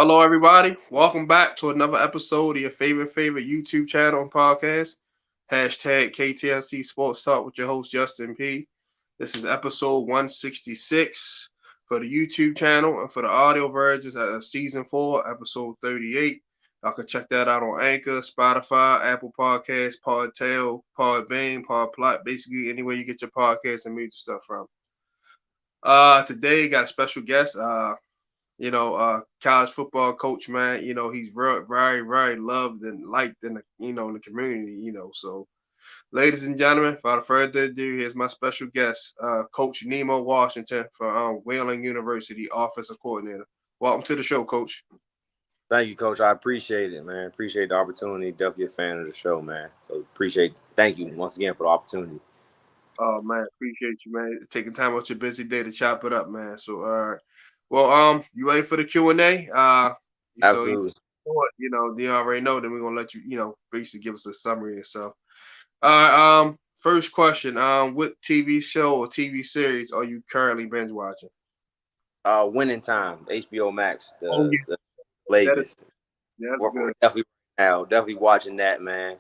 Hello, everybody. Welcome back to another episode of your favorite YouTube channel and podcast. Hashtag KTLC Sports Talk with your host, Justin P. This is episode 166 for the YouTube channel, and for the audio versions at season 4, episode 38. Y'all can check that out on Anchor, Spotify, Apple Podcasts, Podtail, Podbean, Podplot, basically anywhere you get your podcasts and music stuff from. Today got a special guest. College football coach, man. He's very loved and liked in the community. So ladies and gentlemen, without further ado, here's my special guest, Coach Nemo Washington from Wayland University, offensive coordinator. Welcome to the show, Coach. Thank you, Coach. I appreciate it, man. Appreciate the opportunity. Definitely a fan of the show, man. So thank you once again for the opportunity. Oh man, appreciate you, man, taking time out your busy day to chop it up, man. So you ready for the Q&A? Absolutely. You already know. Then we're gonna let you, basically give us a summary and stuff. All right. First question. What TV show or TV series are you currently binge watching? Winning Time, HBO Max, the That latest. That's good. Definitely watching that, man.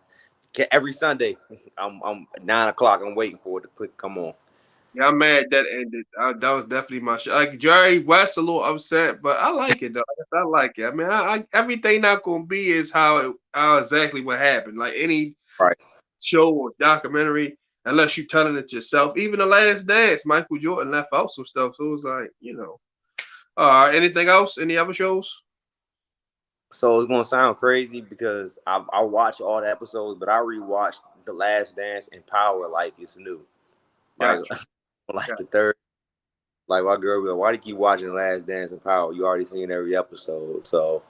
Every Sunday, I'm 9 o'clock. I'm waiting for it to come on. Yeah, I'm mad that ended. That was definitely my show. Like Jerry West, a little upset, but I like it though. I like it. I mean, everything not gonna be is how exactly what happened. Like any Right. show or documentary, unless you're telling it yourself. Even The Last Dance, Michael Jordan left out some stuff, so it was like, anything else? Any other shows? So it's gonna sound crazy because I watch all the episodes, but I rewatched The Last Dance and Power like it's new. Gotcha. The third. Like my girl be like, why do you keep watching The Last Dance and Power? You already seen every episode. So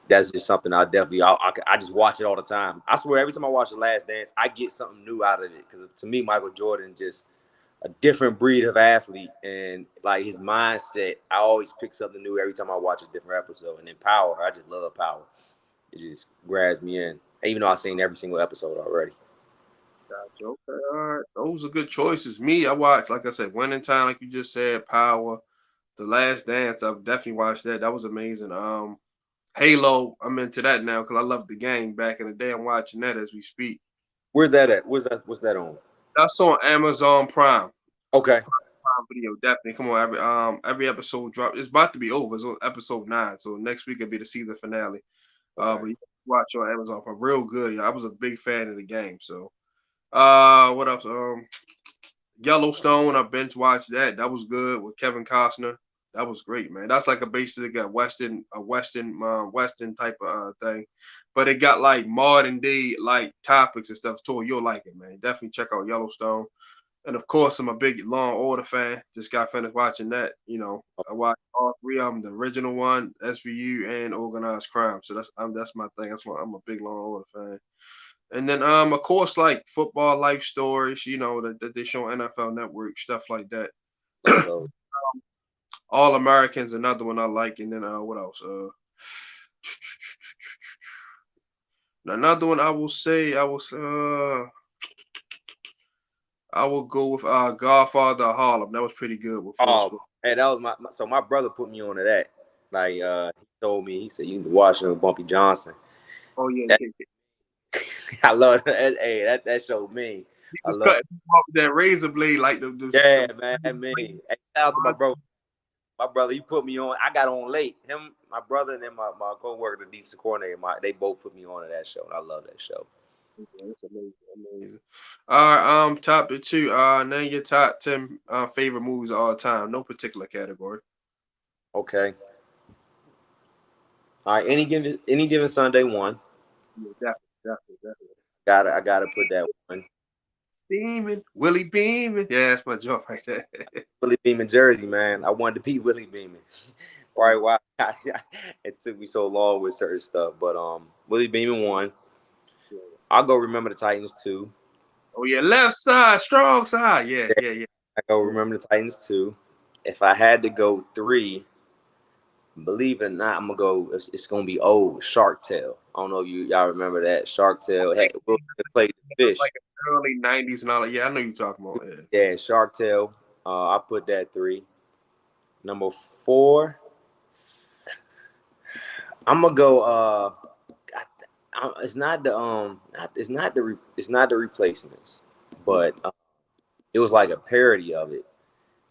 that's just something I just watch it all the time. I swear every time I watch The Last Dance, I get something new out of it. Because to me, Michael Jordan just a different breed of athlete. And like his mindset, I always pick something new every time I watch a different episode. And then Power, I just love Power. It just grabs me in. Even though I've seen every single episode already. Gotcha. Okay. All right. Those are good choices. Me, I watched, like I said, Winning Time, like you just said, Power, The Last Dance. I've definitely watched that. That was amazing. Halo, I'm into that now because I loved the game back in the day. I'm watching that as we speak. Where's that at? What's that on? That's on Amazon Prime. Okay. Prime Video, definitely. Come on, every episode drop. It's about to be over. It's on episode 9, so next week will be the season finale. But you can watch on Amazon Prime. Real good. I was a big fan of the game. So, what else? Yellowstone. I binge watched that. That was good with Kevin Costner. That was great, man. That's like a Western type of thing, but it got like modern day like topics and stuff too. You'll like it, man. Definitely check out Yellowstone. And of course, I'm a big Law and Order fan. Just got finished watching that. I watched all three of them: the original one, SVU, and Organized Crime. So that's my thing. That's why I'm a big Law and Order fan. And then of course, like football life stories. That they show on NFL Network, stuff like that. All Americans, another one I like. And then what else? Another one I will say I will go with Godfather of Harlem. That was pretty good with hey, that was my brother put me on to that. Like he told me, he said you need to watch him with Bumpy Johnson. Oh yeah. I love that. Hey, that showed me. I love that razor blade like the man. Me. Hey, shout out to my bro. My brother, he put me on. I got on late. Him, my brother, and then my co-worker, the defensive coordinator, they both put me on to that show. And I love that show. Yeah, that's amazing. All right, topic 2. Name your top 10 favorite movies of all time. No particular category. Okay. All right, any given Sunday one. Yeah, definitely. I gotta put that one. Steaming, Willie Beeman. Yeah, that's my joke right there. Willie Beeman jersey, man. I wanted to beat Willie Beeman. Probably why it took me so long with certain stuff. But Willie Beeman won. I'll go Remember the Titans 2. Oh yeah, left side, strong side. Yeah. I go Remember the Titans 2. If I had to go 3, believe it or not, I'm gonna go. It's gonna be old Shark Tale. I don't know if y'all remember that Shark Tale. Hey, Will played the fish. Like early '90s and all that. Yeah, I know you're talking about. Yeah, Shark Tale. I put that 3. Number 4. I'm gonna go. It's not the it's not the replacements, but it was like a parody of it.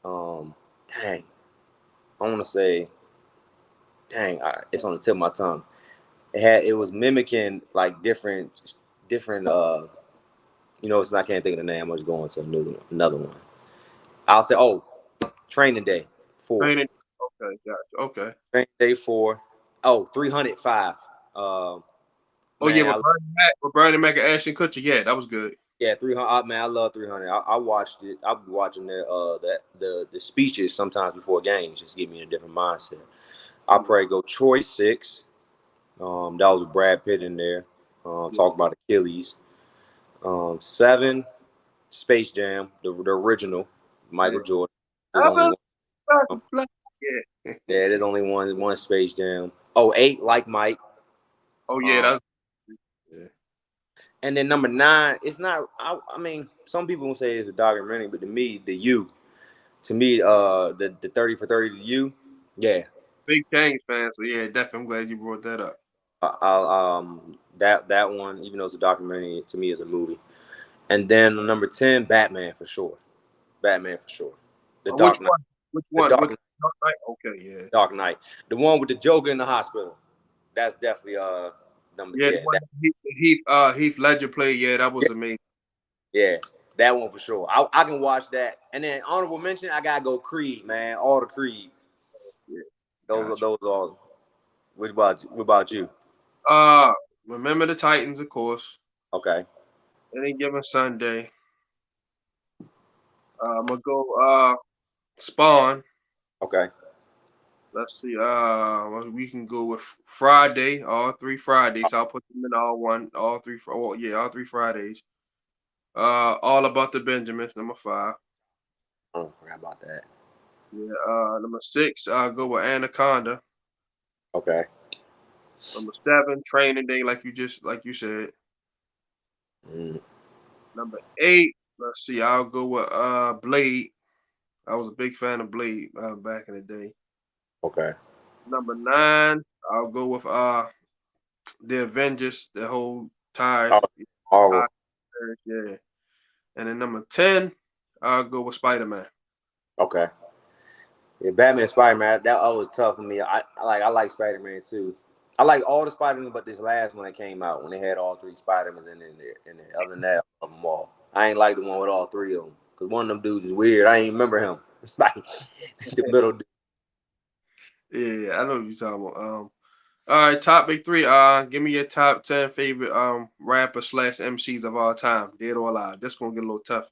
Dang, I want to say, it's on the tip of my tongue. It was mimicking like different. It's I can't think of the name. I was going to another one. I'll say, Training Day 4. Training. Okay, gotcha. Okay. Training Day 4. Oh, 305. Oh yeah, Man, with Bernie Mac and Ashton Kutcher. Yeah, that was good. yeah, 300. Man, I love 300. I watched it. I'll be watching the speeches sometimes before games, just to get me in a different mindset. I'll probably go Troy 6. That was with Brad Pitt in there. Talk about Achilles. 7, Space Jam, the original, Michael Jordan. There's only one. Yeah. Yeah, there's only one Space Jam. Oh, 8, Like Mike. Oh yeah, that's yeah. And then number 9, it's not. I mean, some people will say it's a documentary, but to me, the 30 for 30 to you, yeah. Big James fan, so yeah, definitely. I'm glad you brought that up. That one, even though it's a documentary, to me is a movie. And then number 10, Batman for sure. Batman for sure. The Which Dark Knight. one? Which The one? Dark Which Knight. Okay, yeah. Dark Knight. The one with the Joker in the hospital. That's definitely number Yeah, the one that, that Heath Ledger played. Yeah, that was amazing. yeah, that one for sure. I can watch that. And then honorable mention, I gotta go Creed, man. All the Creeds. Yeah, Those gotcha. are all. What about you? What about you? Remember the Titans, of course. Okay. Any given Sunday. I'm gonna go Spawn. Okay. Let's see. We can go with Friday. All 3 Fridays. I'll put them in all three. All 3 Fridays. All About the Benjamins. Number 5. Oh, forgot about that. Yeah. Number 6. I'll go with Anaconda. Okay. Number 7. Training Day, like you said. Mm, Number 8. Let's see. I'll go with Blade. I was a big fan of Blade back in the day. okay. Number 9. I'll go with the Avengers. The whole ties. Oh, Marvel. Yeah. And then number 10, I'll go with Spider-Man. Okay. Yeah, Batman, Spider Man. That was tough for me. I like Spider Man too. I like all the Spider Man, but this last one that came out when they had all 3 Spider Mans in there. And then other than that, I love them all. I ain't like the one with all 3 of them because one of them dudes is weird. I ain't remember him. Like the middle dude. Yeah, I know what you're talking about. All right, topic 3. Give me your top 10 favorite rapper slash MCs of all time, dead or alive. This gonna get a little tough.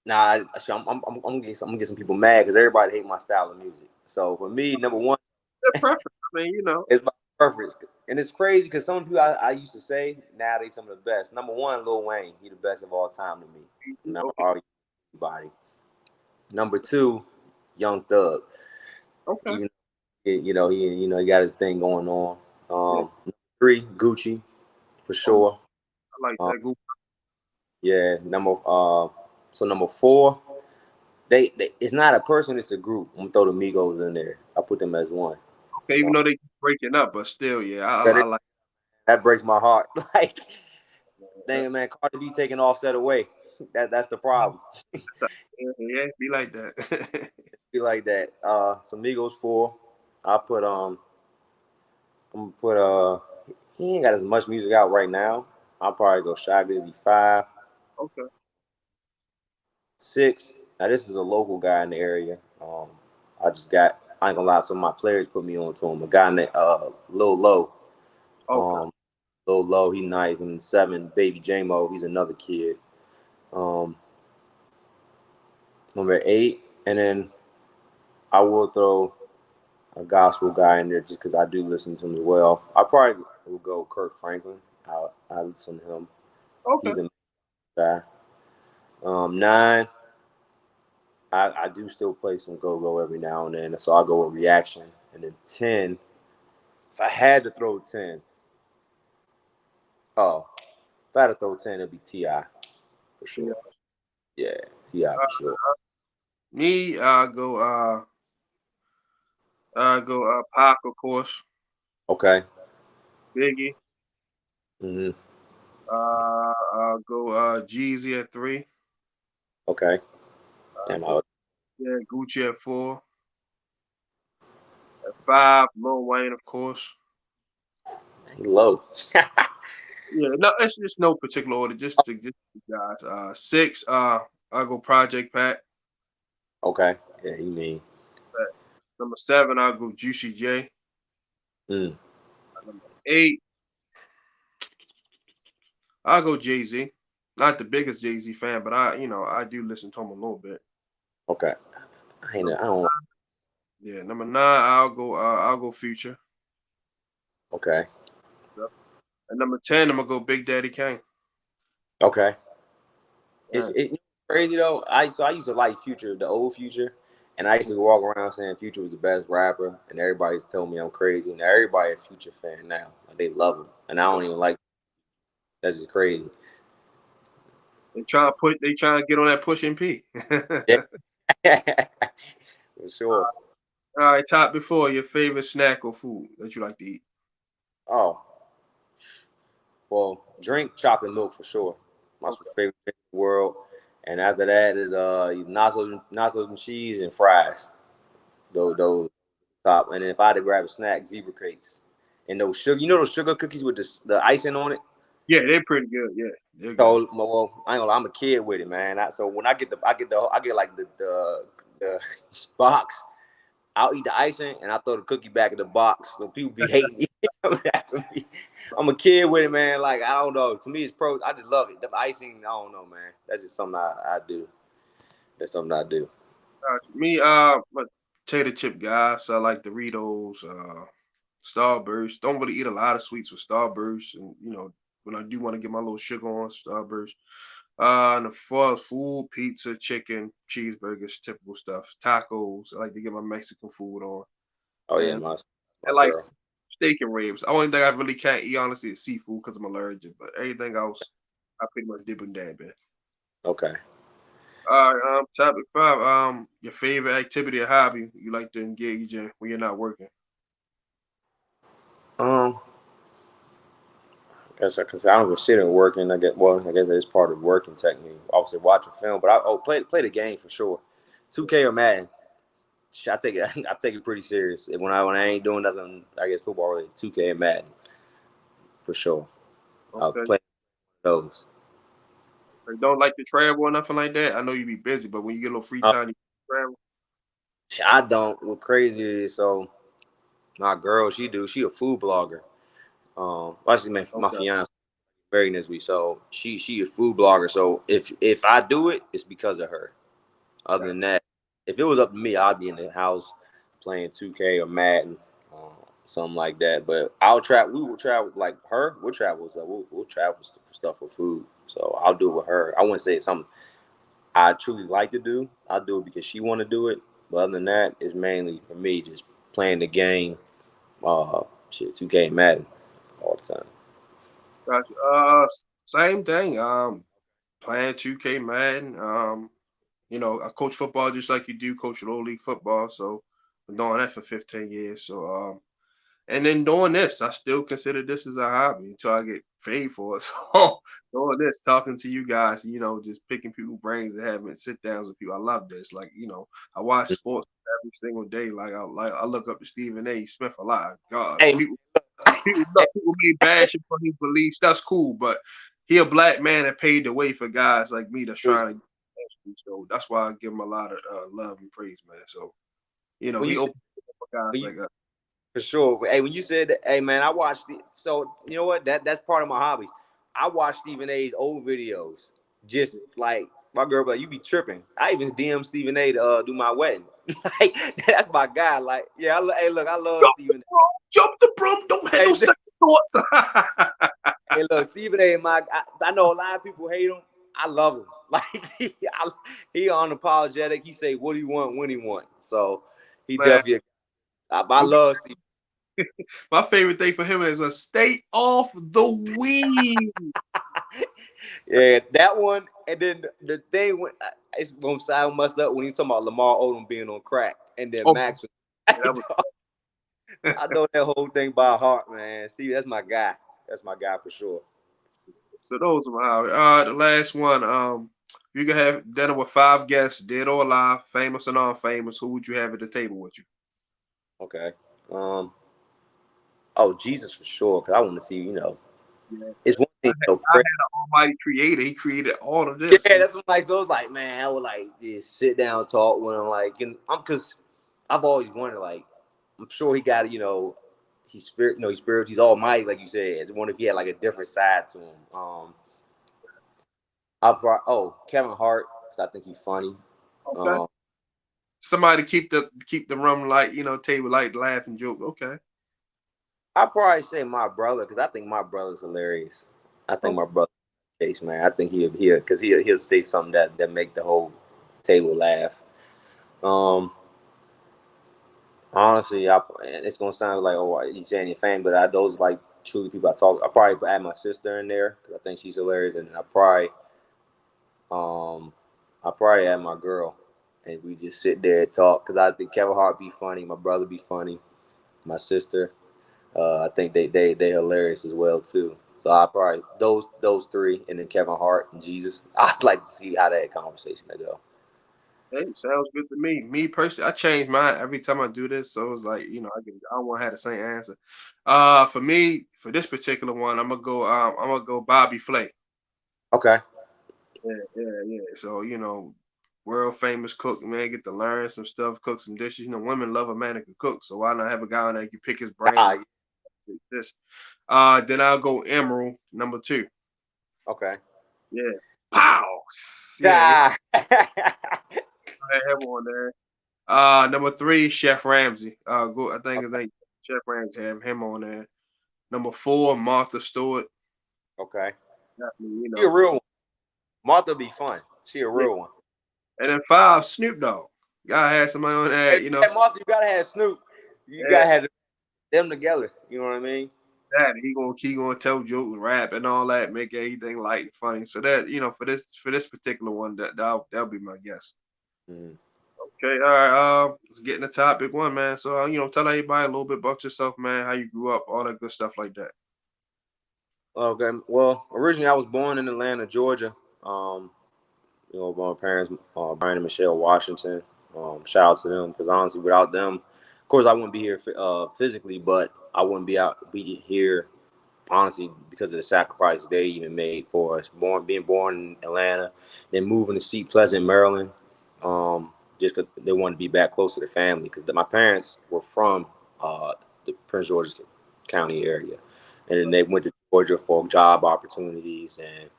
Nah, I'm gonna get some people mad because everybody hate my style of music. So for me, number 1 Their preference. I mean, you know. is my preference, and it's crazy because some people I used to say now they some of the best. Number 1, Lil Wayne, he the best of all time to me. Not Okay. argue with anybody. Number 2, Young Thug. Okay. Even he got his thing going on. Yeah, 3, Gucci for oh, sure. I like Um, that. Go. yeah, number 4. They it's not a person, it's a group. I'm gonna throw the Migos in there. I put them as one. Okay, even Um, though they keep breaking up, but still, yeah, that, I like that breaks my heart. Like, dang that. man, Cardi B taking Offset away. That's the problem. Yeah, be like that. Be like that. Some Migos 4. I put I'm gonna put he ain't got as much music out right now. I'll probably go Shy Glizzy 5. Okay. 6. Now this is a local guy in the area. I ain't gonna lie, some of my players put me on to him. A guy named Lil Low. Okay. Um Lil Low, he nice. And 7, Baby J-Mo, he's another kid. Um Number 8, and then I will throw a gospel guy in there just because I do listen to him as well. I probably will go Kirk Franklin. I listen to him. Okay. He's a guy. 9, I do still play some go-go every now and then, so I'll go with Reaction. And then 10, if I had to throw 10, if I had to throw 10, it'd be T.I. for Yeah. sure. Yeah, T.I. for sure. Me, I go Pac, of course. Okay. Biggie. Mm-hmm. I'll go Jeezy at 3. Okay. I'll Damn, go Gucci at 4. At 5, Lil Wayne, of course. he low. Yeah, no, it's just no particular order, just the guys. 6, I'll go Project Pat. Okay. Yeah, he mean. Number 7, I'll go Juicy J. Mm. Number 8, I'll go Jay Z. Not the biggest Jay Z fan, but I do listen to him a little bit. Okay. I ain't. Number, I don't. yeah, number 9, I'll go Future. Okay. Yep. And number 10, I'm gonna go Big Daddy Kane. Okay. Yeah. It's crazy though. I used to like Future, the old Future, and I used to walk around saying Future was the best rapper, and everybody's telling me I'm crazy. Now everybody a Future fan now, like they love him, and I don't even like. That's just crazy. They trying to get on that push and P. Yeah, for sure. All right, top before your favorite snack or food that you like to eat. Oh, well, drink chocolate milk for sure. My Okay. favorite thing in the world. And after that is nachos and cheese and fries. Those top. And then if I had to grab a snack, zebra cakes. And those sugar, those sugar cookies with the icing on it. Yeah, they're pretty good. Yeah, they're good. So well, I ain't gonna lie, I'm a kid with it, man. So when I get like the box. I'll eat the icing and I throw the cookie back in the box. So people be hating me. After me. I'm a kid with it, man. Like, I don't know. To me, it's pro. I just love it. The icing, I don't know, man. That's just something I do. That's something I do. Me, potato chip guy. So I like Doritos, Starburst. Don't really eat a lot of sweets with Starburst, and when I do want to get my little sugar on Starburst. And the food, pizza, chicken, cheeseburgers, typical stuff. Tacos. I like to get my Mexican food on, Oh yeah, and my I like girl. steak and ribs. Only thing I really can't eat honestly is seafood because I'm allergic, but everything else I pretty much dip and dab in. Okay. All right, topic 5. Your favorite activity or hobby you like to engage in when you're not working. Um, because I don't consider working. I guess that's part of working technique. Obviously, watching film, but play the game for sure. 2K or Madden. I take it. I take it pretty serious. When I ain't doing nothing, I guess football related. 2K and Madden for sure. I'll Okay. play those. Or don't like to travel or nothing like that. I know you be busy, but when you get a little free Uh, time, you travel. I don't. What crazy is my girl, she a food blogger. Actually, my Okay. fiance married this week, so she a food blogger. So if I do it, it's because of her. Other Okay. than that, if it was up to me, I'd be in the house playing 2K or Madden, something like that. But I'll travel. We will travel like her. We'll travel. So we'll travel for stuff for food. So I'll do it with her. I wouldn't say it's something I truly like to do. I'll do it because she want to do it. But other than that, it's mainly for me just playing the game. Shit, 2K and Madden all the time. Gotcha. Same thing. Playing 2K Madden. I coach football just like you do, coach little league football. So been doing that for 15 years. So and then doing this, I still consider this as a hobby until I get paid for it. So doing this, talking to you guys, just picking people's brains and having sit downs with people. I love this. Like, I watch sports every single day. I look up to Stephen A. Smith a lot. God, Hey, people may bash him for his beliefs. That's cool, but he a black man that paved the way for guys like me that's hey, trying to. So that's why I give him a lot of love and praise, man. So when you he said opened for guys when you like us. For sure. Hey, when you said that, hey man, I watched it. So you know what? That's part of my hobbies. I watch Stephen A's old videos. Just like my girl, but you be tripping. I even DM Stephen A to do my wedding. Like that's my guy. Like, yeah, hey, look, I love Jump the Stephen. broom, jump the broom. Don't have no Hey, second thoughts. hey, look, Stephen A. I know a lot of people hate him. I love him. Like he unapologetic. He say what he want when he want. So he Man, definitely. I love Stephen. my favorite thing for him is a stay off the weed. Yeah, that one, and then the thing when it's gonna sound messed up when he's talking about Lamar Odom being on crack, and then Oh, Max. that was I know that whole thing by heart, man. Steve, that's my guy. That's my guy for sure. So those are my the last one. You can have dinner with 5 guests, dead or alive, famous or non-famous. Who would you have at the table with you? Okay. Um. Oh, Jesus for sure. Cause I want to see. Yeah. It's one thing. I had an almighty creator. He created all of Yeah, this. that's what like. So it's like, man, I would like just sit down, talk with him, like, and cause I've always wondered, like, I'm sure he got, he's spirit, he's spiritual, he's almighty, like you said. I wonder if he had like a different side to him. I brought Kevin Hart, cause I think he's funny. Okay. Um, Somebody keep the room light, table light, laugh and joke. Okay. I probably say my brother, cause I think my brother's hilarious. I think my Okay. brother, case man, I think cause he'll say something that make the whole table laugh. Um, Honestly, it's gonna sound like he's saying your fan, but those like truly people I talk. I probably add my sister in there because I think she's hilarious, and um I probably add my girl, and we just sit there and talk because I think Kevin Hart be funny, my brother be funny, my sister. I think they hilarious as well too. So I probably those three, and then Kevin Hart and Jesus. I'd like to see how that conversation will go. Hey, sounds good to me. Me personally, I change mine every time I do this, so it's like I don't want to have the same answer. For me, for this particular one, I'm gonna go Bobby Flay. Okay. Yeah, yeah, yeah. So world famous cook, man, get to learn some stuff, cook some dishes. Women love a man that can cook, so why not have a guy on there you can pick his brain Ah, and do this. Then I'll go Emerald number two. okay. Yeah. Pow. Yeah, yeah. Ah. I have him on there. Number three, Chef Ramsay. I think Chef Ramsay have him on there. Number four, Martha Stewart. Okay. Definitely, She a real one. Martha be fun. She a yeah. real one. And then five, Snoop Dogg. Gotta have somebody on there, Hey, Martha, you gotta have Snoop. You Yeah, gotta have them together. You know what I mean? that he gonna tell jokes, rap, and all that, make everything light and funny. So that for this particular one, that'll be my guess. Mm. Okay, all right. Let's get into topic one, man. So tell everybody a little bit about yourself, man. How you grew up, all that good stuff like that. Okay. Well, originally I was born in Atlanta, Georgia. My parents, Brian and Michelle Washington. Shout out to them because honestly, without them, of course, I wouldn't be here physically, but I wouldn't be here honestly because of the sacrifices they even made for us. Being born in Atlanta, then moving to Seat Pleasant, Maryland, just because they wanted to be back close to their family. Because my parents were from the Prince George's County area, and then they went to Georgia for job opportunities, and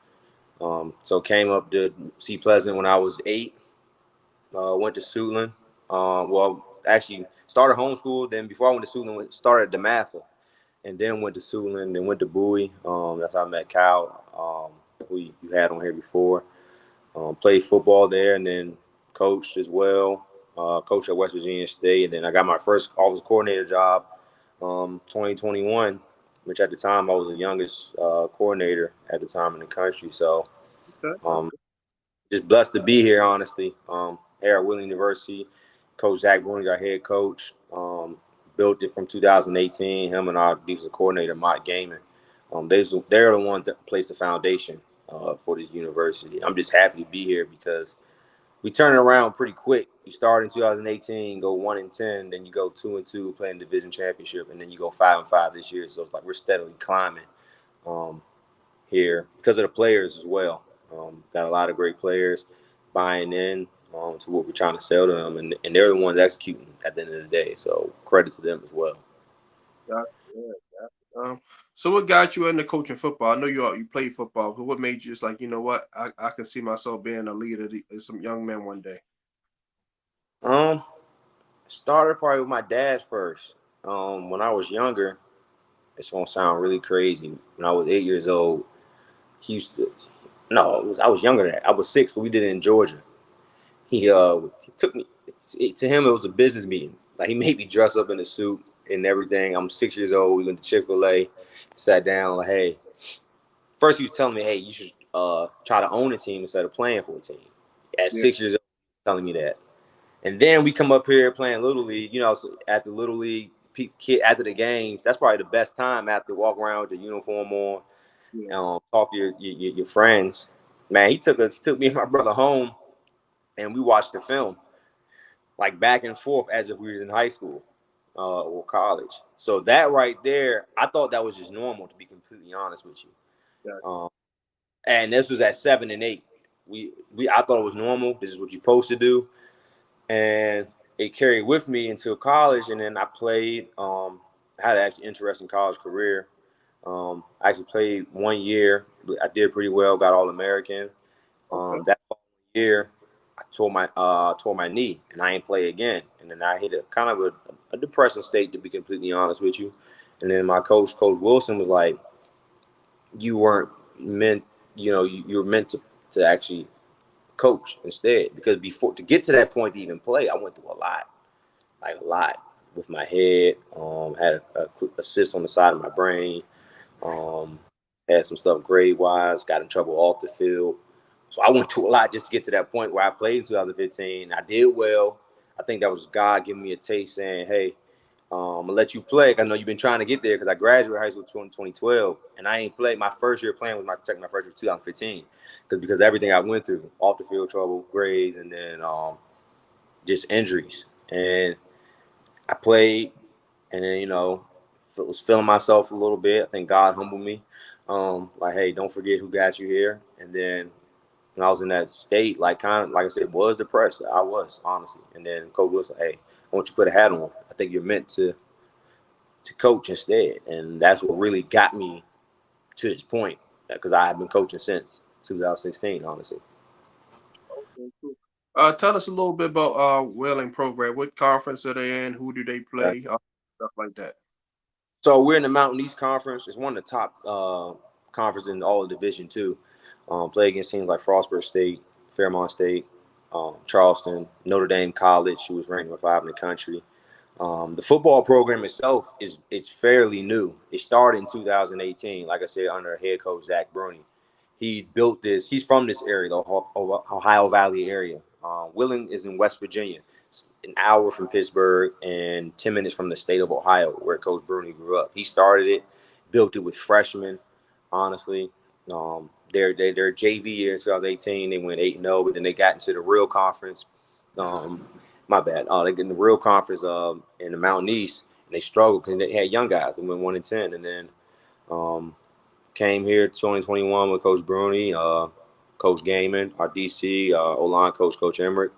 so came up to Seat Pleasant when I was 8. Went to Suitland. Actually started homeschool. Then before I went to Suitland, started at DeMatha and then went to Suitland, then went to Bowie. That's how I met Cal, who you had on here before. Played football there, and then coached as well. Coached at West Virginia State, and then I got my first office coordinator job, 2021, which at the time I was the youngest coordinator at the time in the country. So Okay. um, just blessed to be here, honestly. Here at Wheeling University, Coach Zach Bruni, our head coach, built it from 2018. Him and our defensive coordinator, Mike Gaiman. They're the ones that placed the foundation for this university. I'm just happy to be here because we turn it around pretty quick. You start in 2018, go 1-10, then you go 2-2, playing division championship, and then you go 5-5 this year. So it's like we're steadily climbing. Here because of the players as well. Got a lot of great players buying in to what we're trying to sell to them, and they're the ones executing at the end of the day. So credit to them as well. Gotcha, yeah, gotcha. So what got you into coaching football? I know you played football, but what made you just like, what? I can see myself being a leader of some young men one day. Um, Started probably with my dad first. When I was younger, it's gonna sound really crazy. When I was 8 years old, he used to. No, I was younger than that. I was 6, but we did it in Georgia. He took me to him. It was a business meeting. Like he made me dress up in a suit and everything. I'm 6 years old. We went to Chick-fil-A, sat down. Like, hey, first he was telling me, hey, you should try to own a team instead of playing for a team. At Yeah, 6 years old, telling me that. And then we come up here playing Little League. So at the Little League kid after the game. That's probably the best time after walk around with your uniform on, talk to your friends. Man, he took me and my brother home, and we watched the film like back and forth as if we was in high school or college. So that right there, I thought that was just normal, to be completely honest with you. Yeah. And this was at 7 and 8. I thought it was normal. This is what you're supposed to do, and it carried with me into college. And then I played. Had an actually interesting college career. I actually played 1 year. I did pretty well. Got All-American. That year, I tore my knee, and I ain't play again. And then I hit a kind of a depressing state, to be completely honest with you. And then my Coach Wilson, was like, "You weren't meant, you were meant to actually coach instead, because before to get to that point to even play, I went through a lot with my head. Had a cyst on the side of my brain. Had some stuff grade wise. Got in trouble off the field. So I went through a lot just to get to that point where I played in 2015. I did well. I think that was God giving me a taste, saying, "Hey, I'm gonna let you play. I know you've been trying to get there, because I graduated high school in 2012, and I ain't played. My first year playing was my first year 2015, because everything I went through, off the field trouble, grades, and then just injuries. And I played, and then was feeling myself a little bit. I think God humbled me, like, hey, don't forget who got you here. And then when I was in that state, like kind of like I said, was depressed. I was, honestly. And then Coach Wilson, hey, I want you to put a hat on. I think you're meant to coach instead. And that's what really got me to this point, because I have been coaching since 2016, honestly. Okay, cool. Tell us a little bit about Whaling program. What conference are they in? Who do they play? Stuff like that. So we're in the Mountain East Conference. It's one of the top conferences in all of Division II. Play against teams like Frostburg State, Fairmont State, Charleston, Notre Dame College, who was ranked number 5 in the country. The football program itself is fairly new. It started in 2018, like I said, under head coach Zach Bruni. He built this. He's from this area, the Ohio Valley area. Wheeling is in West Virginia. It's an hour from Pittsburgh and 10 minutes from the state of Ohio, where Coach Bruni grew up. He started it, built it with freshmen, honestly. Their JV year in 2018, they went 8-0, but then they got into the real conference. My bad. They get in the real conference in the Mountain East, and they struggled because they had young guys. They went 1-10, and then came here 2021 with Coach Bruni, Coach Gaiman, our DC, O-line Coach Emmerich.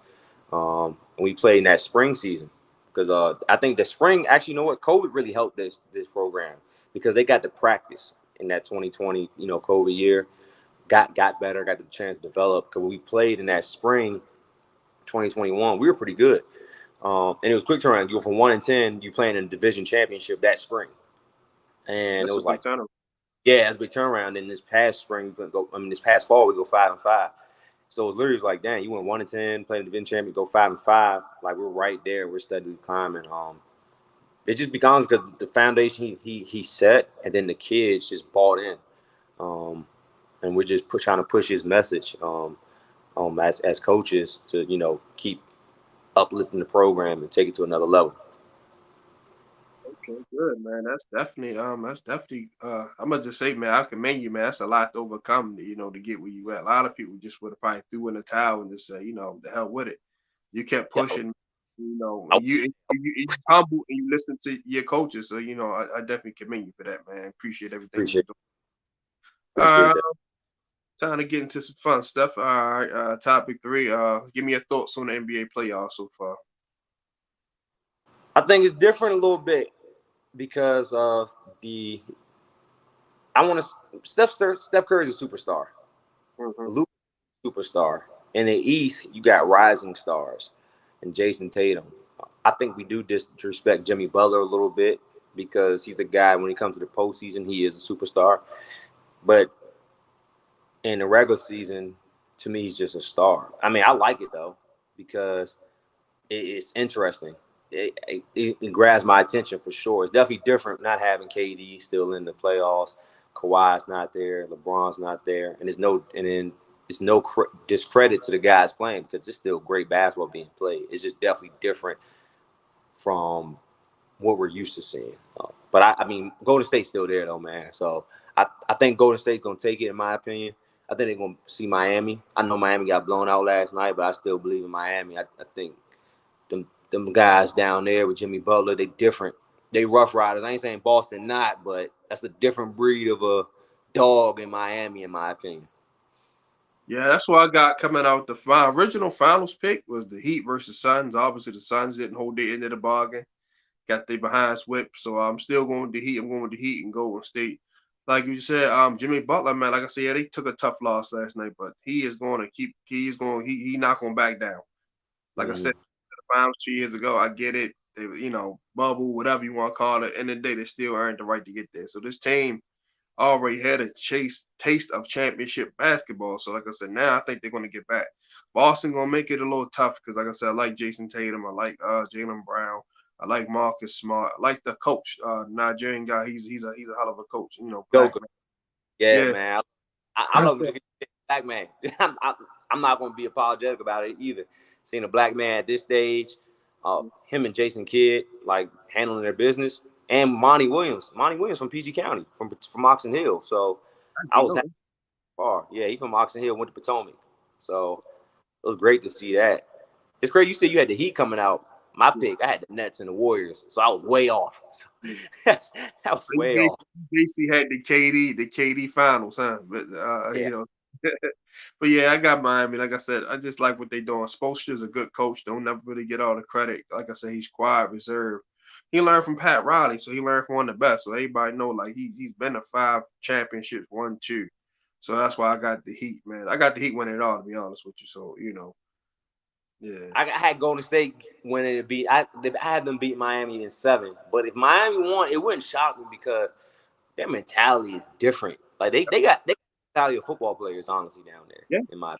And we played in that spring season, because I think the spring, actually, you know what? COVID really helped this program, because they got to practice in that 2020, COVID year. Got better, got the chance to develop, because when we played in that spring 2021, we were pretty good. And it was quick turnaround. You go from 1-10, you playing in a division championship that spring. And That's it was a big like, turnaround. yeah, as we turn around. And this past spring, this past fall, we go 5-5. So it literally was like, dang, you went 1-10, playing the division champion, go 5-5. Like, we're right there. We're steadily climbing. It just becomes because the foundation he set, and then the kids just bought in. And we're just trying to push his message as coaches to, keep uplifting the program and take it to another level. Okay, good, man. That's definitely I'm gonna just say, man, I commend you, man. That's a lot to overcome, to get where you at. A lot of people just would have probably threw in the towel and just say, the hell with it. You kept Yeah. pushing, and you humble and you listen to your coaches. So, I definitely commend you for that, man. Appreciate everything you're Appreciate doing. appreciate Uh, that. time to get into some fun stuff. All right, topic 3. Give me your thoughts on the NBA playoffs so far. I think it's different a little bit because of the. I want to. Steph Curry is a superstar. Mm-hmm. Luke superstar. In the East, you got rising stars and Jason Tatum. I think we do disrespect Jimmy Butler a little bit, because he's a guy, when he comes to the postseason, he is a superstar. But in the regular season, to me, he's just a star. I mean, I like it though, because it's interesting. It grabs my attention for sure. It's definitely different not having KD still in the playoffs. Kawhi's not there. LeBron's not there, and then it's no discredit to the guys playing, because it's still great basketball being played. It's just definitely different from what we're used to seeing. But I mean, Golden State's still there though, man. So I think Golden State's gonna take it, in my opinion. I think they're gonna see Miami. I know Miami got blown out last night, but I still believe in Miami. I think them guys down there with Jimmy Butler, they different. They rough riders. I ain't saying Boston not, but that's a different breed of a dog in Miami, in my opinion. Yeah, that's what I got coming out. My original finals pick was the Heat versus Suns. Obviously, the Suns didn't hold their end of the bargain. Got their behinds whipped. So I'm still going with the Heat. I'm going with the Heat and Golden State. Like you said, Jimmy Butler, man, like I said, yeah, they took a tough loss last night, but he is going to keep. He not going back down. Like I said, the finals 2 years ago, I get it. They, bubble, whatever you want to call it. End of the day, they still earned the right to get there. So this team already had a taste of championship basketball. So like I said, now I think they're going to get back. Boston going to make it a little tough because, like I said, I like Jason Tatum. I like Jaylen Brown. I like Marcus Smart. I like the coach, Nigerian guy. He's a hell of a coach. Black man. Yeah, Yeah. man. I love him. Black man. I'm not going to be apologetic about it either. Seeing a black man at this stage, him and Jason Kidd like handling their business, and Monty Williams from PG County, from Oxon Hill. So I was happy. Yeah, he's from Oxon Hill, went to Potomac. So it was great to see that. It's great. You said you had the Heat coming out. My pick, I had the Nets and the Warriors, so I was way off. that was way off. JC had the KD finals, huh? But Yeah. But yeah, I got Miami. Like I said, I just like what they're doing. Spoelstra's a good coach. Don't never really get all the credit. Like I said, he's quiet, reserved. He learned from Pat Riley, so he learned from one of the best. So everybody know, like he's been to 5 championships, 1, 2. So that's why I got the Heat, man. I got the Heat winning it all, to be honest with you. So yeah. I had Golden State winning to beat. I had them beat Miami in 7. But if Miami won, it wouldn't shock me because their mentality is different. Like they got the mentality of football players, honestly, down there. Yeah. In my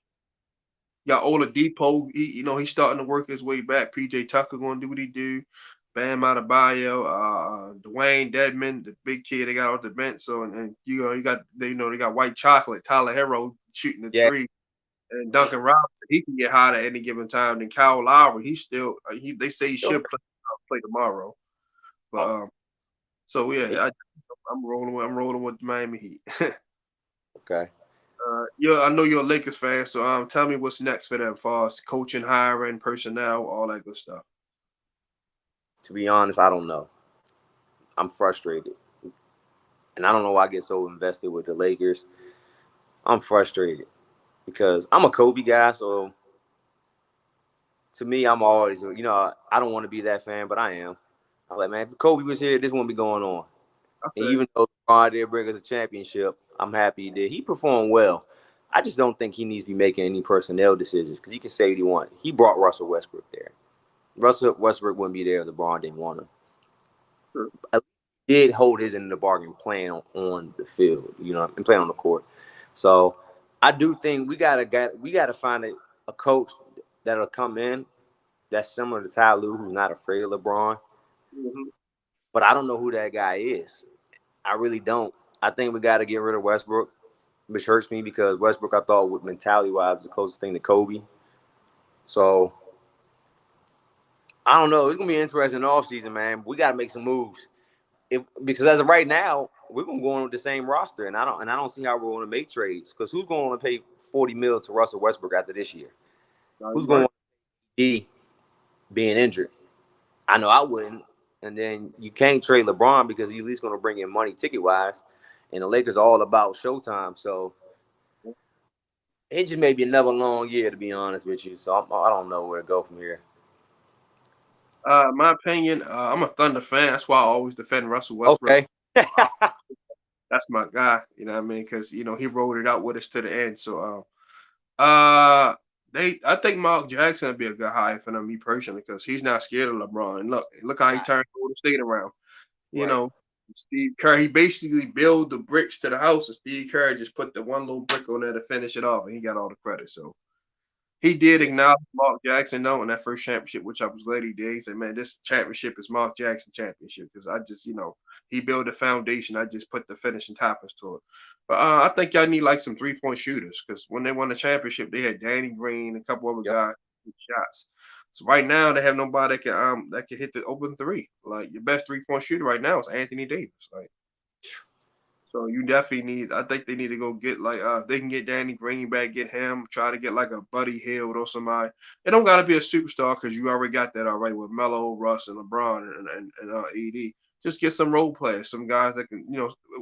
Got Oladipo. He's starting to work his way back. PJ Tucker going to do what he do. Bam Adebayo, Dwayne Dedman, the big kid they got off the bench. So and you got they got white chocolate. Tyler Hero shooting the 3, and Duncan Robinson he can get hot at any given time. Then Kyle Lowry, he's still they say he should play tomorrow. But so yeah, I'm rolling with the Miami Heat. Okay. I know you're a Lakers fan, so tell me what's next for them, as far as coaching, hiring, personnel, all that good stuff. To be honest, I don't know. I'm frustrated, and I don't know why I get so invested with the Lakers. I'm frustrated because I'm a Kobe guy, so to me, I'm always, I don't want to be that fan, but I am. I'm like, man, if Kobe was here, this wouldn't be going on. Okay. And even though LeBron did bring us a championship, I'm happy he did. He performed well. I just don't think he needs to be making any personnel decisions because he can say what he wants. He brought Russell Westbrook there. Russell Westbrook wouldn't be there if LeBron didn't want him. Sure. He did hold his end of the bargain playing on the field, and playing on the court. So I do think we gotta find a coach that'll come in that's similar to Ty Lue, who's not afraid of LeBron. Mm-hmm. But I don't know who that guy is. I really don't. I think we got to get rid of Westbrook, which hurts me because Westbrook, I thought, with mentality-wise, the closest thing to Kobe. So I don't know. It's gonna be an interesting offseason, man. We got to make some moves. Because as of right now, we're gonna go on with the same roster, and I don't see how we're going to make trades. Because who's going to pay $40 million to Russell Westbrook after this year? Who's going to be being injured? I know I wouldn't. And then you can't trade LeBron because he's at least going to bring in money ticket-wise. And the Lakers are all about Showtime. So it just may be another long year, to be honest with you. So I don't know where to go from here. My opinion, I'm a Thunder fan. That's why I always defend Russell Westbrook. Okay. That's my guy. You know what I mean? Because he rode it out with us to the end. So I think Mark Jackson would be a good hire for them, me personally, because he's not scared of LeBron. And look how he turned Golden State around. Steve Kerr, he basically built the bricks to the house, and Steve Kerr just put the one little brick on there to finish it off, and he got all the credit. So he did acknowledge Mark Jackson, though, in that first championship, which I was glad he did. He said, man, this championship is Mark Jackson championship because I just, he built a foundation. I just put the finishing toppers to it. But I think y'all need like some 3-point shooters because when they won the championship, they had Danny Green, a couple other guys with shots. So right now they have nobody that can hit the open three. Like your best 3-point shooter right now is Anthony Davis. Like so you definitely need. I think they need to go get like if they can get Danny Green back, get him. Try to get like a Buddy Hield or somebody. It don't got to be a superstar because you already got that already with Melo, Russ, and LeBron and AD. Just get some role players, some guys that can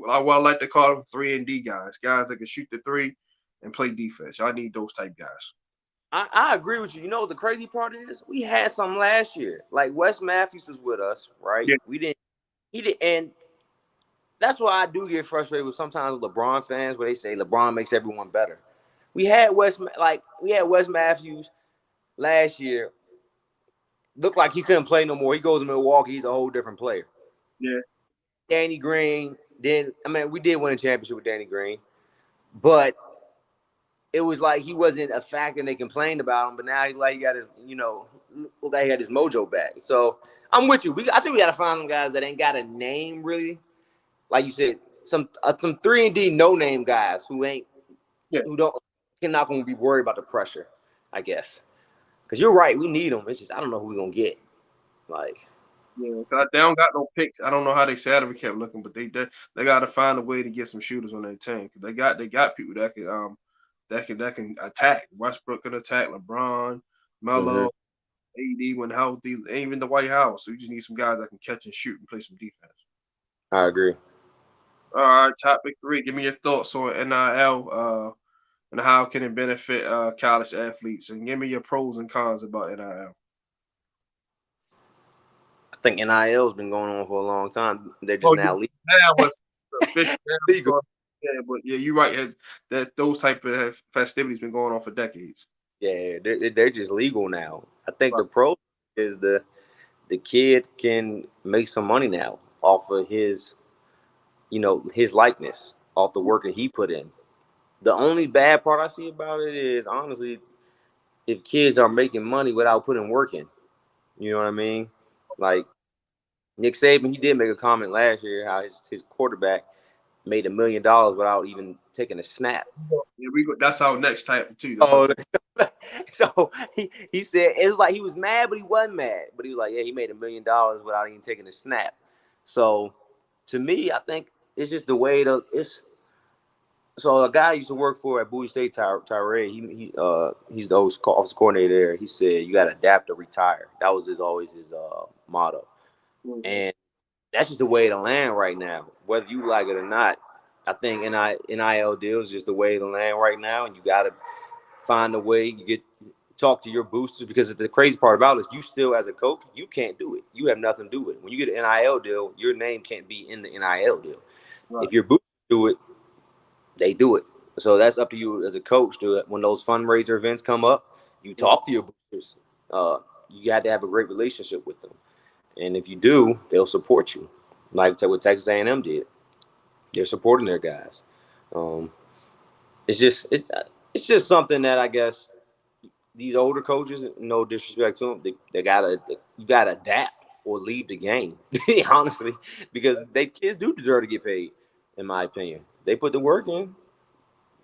I like to call them 3-and-D guys that can shoot the three and play defense. I need those type guys. I agree with you. You know what the crazy part is? We had some last year. Like Wes Matthews was with us, right? Yeah. We didn't. He did, and that's why I do get frustrated with sometimes LeBron fans where they say LeBron makes everyone better. We had Wes Matthews last year. Looked like he couldn't play no more. He goes to Milwaukee. He's a whole different player. Yeah. Danny Green. We did win a championship with Danny Green, but it was like he wasn't a factor and they complained about him. But now he got his, looked like he had his mojo back. So I'm with you. I think we got to find some guys that ain't got a name really. Like you said, some 3-and-D no-name guys who not going to be worried about the pressure, I guess. Because you're right, we need them. It's just I don't know who we're going to get. Like, yeah, they don't got no picks. I don't know how they Saturday kept looking, but they got to find a way to get some shooters on their team. They got people that can attack. Westbrook can attack. LeBron, Melo, AD when healthy, even the White House. So you just need some guys that can catch and shoot and play some defense. I agree. All right, topic 3. Give me your thoughts on NIL and how can it benefit college athletes, and give me your pros and cons about NIL. I think NIL has been going on for a long time. They're just now legal. Now was official. Legal. Yeah, but yeah, you're right. That those type of festivities been going on for decades. Yeah, they're just legal now. I think the pro is the kid can make some money now off of his likeness, off the work that he put in. The only bad part I see about it is honestly, if kids are making money without putting work in. You know what I mean? Like Nick Saban, he did make a comment last year how his quarterback made $1 million without even taking a snap. Yeah, that's our next type too. So he said it was like he was mad, but he wasn't mad. But he was like, yeah, he made $1 million without even taking a snap. So to me, I think it's just the way it's. So a guy I used to work for at Bowie State, Tyree, he's the office coordinator there. He said you got to adapt or retire. That was always his motto. Mm-hmm. And that's just the way to land right now, whether you like it or not. I think NIL deals just the way to land right now, and you got to find a way. You talk to your boosters, because the crazy part about it is you still, as a coach, you can't do it. You have nothing to do with it. When you get an NIL deal, your name can't be in the NIL deal. Right. If your boosters do it, they do it. So that's up to you as a coach. When those fundraiser events come up, you talk to your boosters. You got to have a great relationship with them. And if you do, they'll support you. Like what Texas A&M did. They're supporting their guys. It's just something that I guess these older coaches, no disrespect to them, you gotta adapt or leave the game. Honestly, because kids do deserve to get paid, in my opinion. They put the work in.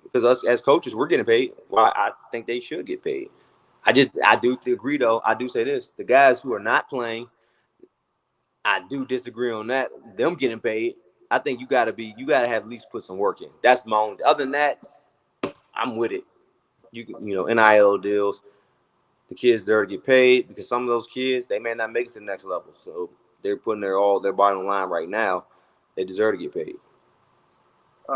Because us as coaches, we're getting paid. Well, I think they should get paid. I do agree, though. I do say this: the guys who are not playing, I do disagree on that. Them getting paid, I think you gotta have at least put some work in. That's my own. Other than that, I'm with it. NIL deals. The kids there to get paid, because some of those kids, they may not make it to the next level. So they're putting their bottom line right now. They deserve to get paid.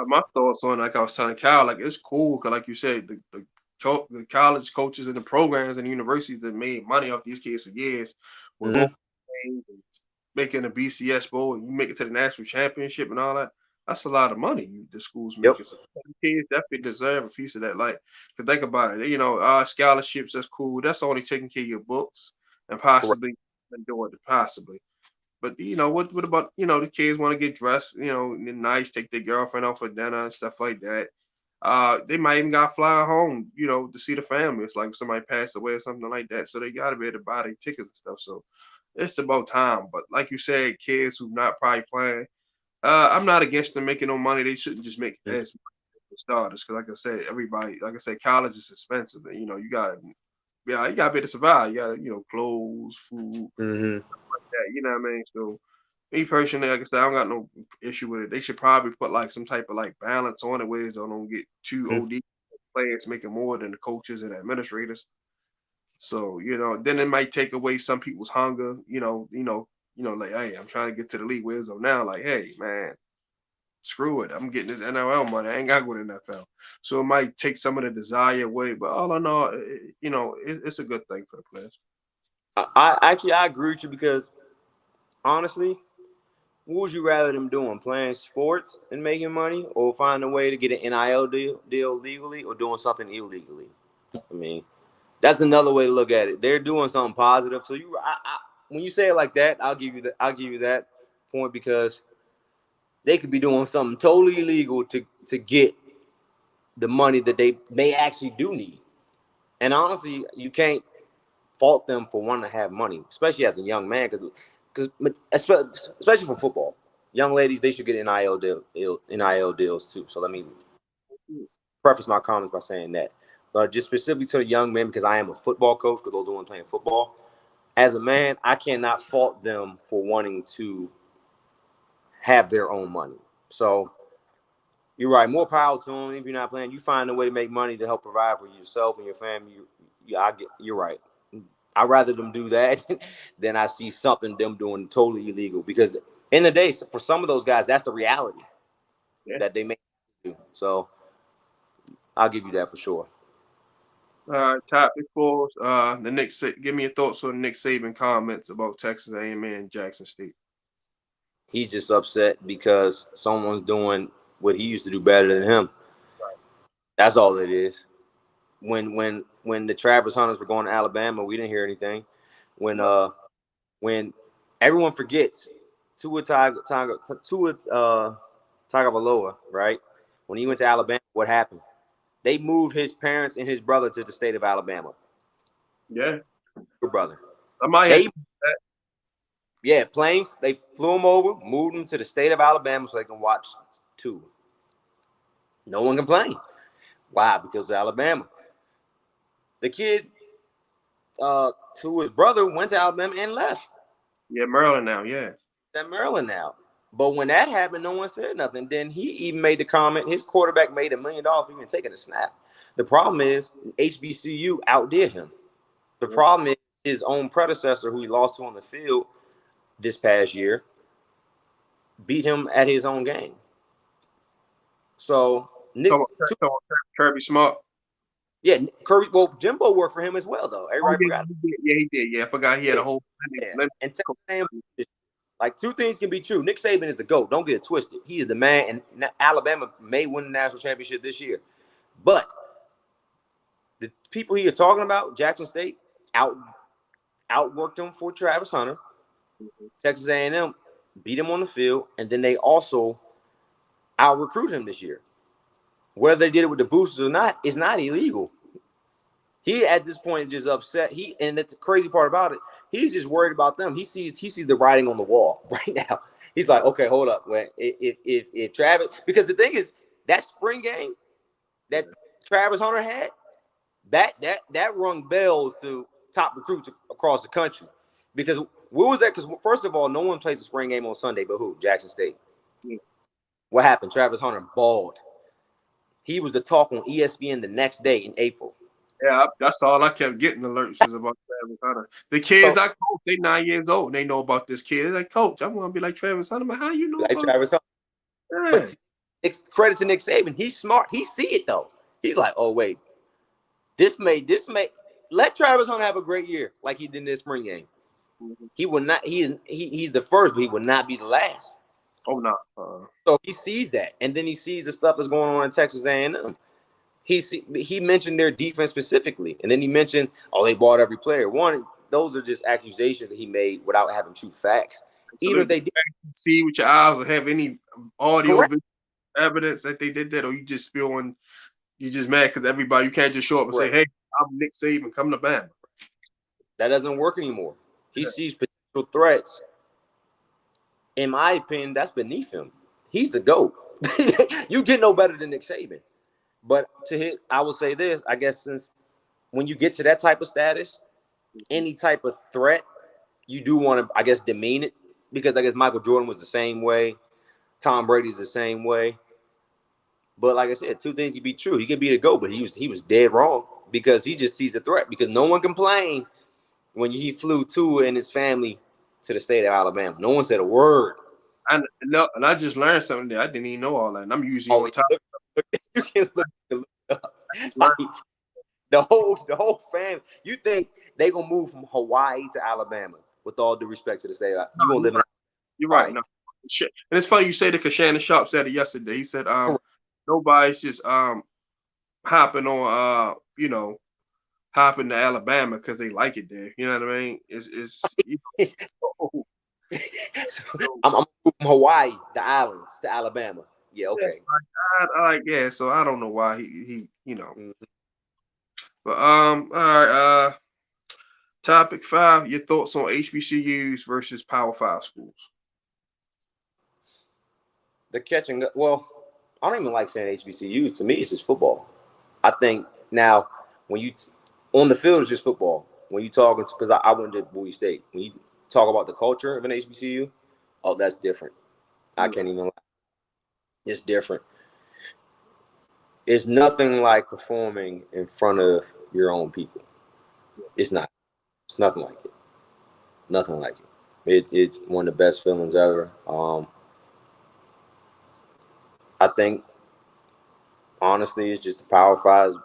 My thoughts on, like I was telling Kyle, like it's cool because, like you said, the college coaches and the programs and the universities that made money off these kids for years were making a BCS bowl, and you make it to the national championship and all that. That's a lot of money the schools make. Yep. So kids definitely deserve a piece of that. Like, to think about it, scholarships, that's cool. That's only taking care of your books and possibly doing it, possibly. But what about the kids want to get dressed, nice, take their girlfriend out for dinner and stuff like that. They might even got to fly home, to see the family. It's like if somebody passed away or something like that. So they got to be able to buy their tickets and stuff. So it's about time. But like you said, kids who not probably playing, I'm not against them making no money. They shouldn't just make as starters. Because like I said, college is expensive. And, you got yeah, you gotta be able to survive. You gotta, clothes, food, Mm-hmm. that. You know what I mean? So me personally, like I said, I don't got no issue with it. They should probably put like some type of like balance on it, where they don't get too OD players making more than the coaches and administrators. So then it might take away some people's hunger. Like, hey, I'm trying to get to the league. Where's now? Like, hey, man, screw it. I'm getting this NRL money. I ain't got to go to the NFL. So it might take some of the desire away. But all in all, it's a good thing for the players. I agree with you because honestly, what would you rather them doing? Playing sports and making money, or finding a way to get an NIL deal legally, or doing something illegally? I mean, that's another way to look at it. They're doing something positive. So when you say it like that, I'll give you that point because they could be doing something totally illegal to get the money that they may actually do need. And honestly, you can't fault them for wanting to have money, especially as a young man, because especially for football, young ladies, they should get NIL deals too. So let me preface my comments by saying that. But just specifically to the young men, because I am a football coach, because those are the ones playing football. As a man, I cannot fault them for wanting to have their own money. So you're right. More power to them. If you're not playing, you find a way to make money to help provide for yourself and your family. You're right. I'd rather them do that than I see something them doing totally illegal. Because in the day, for some of those guys, that's the reality that they may do. So I'll give you that for sure. Topic four. Give me your thoughts on Nick Saban comments about Texas A&M and Jackson State. He's just upset because someone's doing what he used to do better than him. That's all it is. When the Travis Hunters were going to Alabama, we didn't hear anything. When everyone forgets Tua Tagovailoa, right? When he went to Alabama, what happened? They moved his parents and his brother to the state of Alabama. Yeah, Your brother. I might have that. Yeah, planes. They flew him over, moved him to the state of Alabama so they can watch Tua. No one complained. Why? Because of Alabama. The kid, to his brother, went to Alabama and left. Yeah, Maryland now. Yeah, At Maryland now. But when that happened, no one said nothing. Then he even made the comment, his quarterback made $1 million for even taking a snap. The problem is HBCU outdid him. The problem is his own predecessor, who he lost to on the field this past year, beat him at his own game. So Nick Kirby Smart. Yeah, Curry. Well, Jimbo worked for him as well, though. Everybody forgot. Yeah, he did. Yeah, I forgot he had a whole. Yeah. And like two things can be true. Nick Saban is the GOAT. Don't get it twisted. He is the man, and Alabama may win the national championship this year. But the people he is talking about, Jackson State, outworked him for Travis Hunter. Texas A&M beat him on the field, and then they also out-recruited him this year. Whether they did it with the boosters or not, it's not illegal. He at this point is just upset. And the crazy part about it, he's just worried about them. He sees the writing on the wall right now. He's like, okay, hold up. If Travis, because the thing is, that spring game that Travis Hunter had, that rung bells to top recruits across the country. Because where was that? Because first of all, no one plays the spring game on Sunday, but who? Jackson State. Yeah. What happened? Travis Hunter balled. He was the talk on ESPN the next day in April. Yeah, that's all I kept getting alerts is about Travis Hunter. The kids I coach, they 9 years old. And they know about this kid. They're like, Coach, I'm gonna be like Travis Hunter. But how you know about Travis Hunter? Yeah. But credit to Nick Saban. He's smart. He see it though. He's like, oh wait, this may let Travis Hunter have a great year like he did in this spring game. Mm-hmm. He will not. He's the first, but he will not be the last. Oh no. So he sees that, and then he sees the stuff that's going on in Texas A&M. He mentioned their defense specifically, and then he mentioned, they bought every player. Those are just accusations that he made without having true facts. So even if they did see with your eyes or have any audio evidence that they did that, or you just spewing, you just mad because everybody, you can't just show up and say, hey, I'm Nick Saban, come to Bama. That doesn't work anymore. He sees potential threats. In my opinion, that's beneath him. He's the GOAT. You get no better than Nick Saban. But I will say this, I guess, since when you get to that type of status, any type of threat, you do want to, I guess, demean it, because I guess Michael Jordan was the same way. Tom Brady's the same way. But like I said, two things can be true. He could be the GOAT, but he was dead wrong, because he just sees a threat. Because no one complained when he flew Tua and his family to the state of Alabama. No one said a word. And I just learned something there. I didn't even know all that. And I'm usually on top. You can look up. Like, the whole family. You think they gonna move from Hawaii to Alabama? With all due respect to the state, you gonna live in. You're right. No, shit. And it's funny you say that, because Shannon Sharp said it yesterday. He said, nobody's just hopping on hopping to Alabama because they like it there. You know what I mean? I'm moving from Hawaii, the islands, to Alabama. Yeah, okay. So I don't know why he Mm-hmm. But all right. Topic 5: your thoughts on HBCUs versus Power 5 schools. The catching up. Well, I don't even like saying HBCUs. To me, it's just football. I think now when you on the field, it's just football. When you talking, because I went to Bowie State. When you talk about the culture of an HBCU, oh, that's different. I can't even lie. It's different. It's nothing like performing in front of your own people. It's not. It's nothing like it. Nothing like it. It's one of the best feelings ever. I think, honestly, it's just the Power Fives.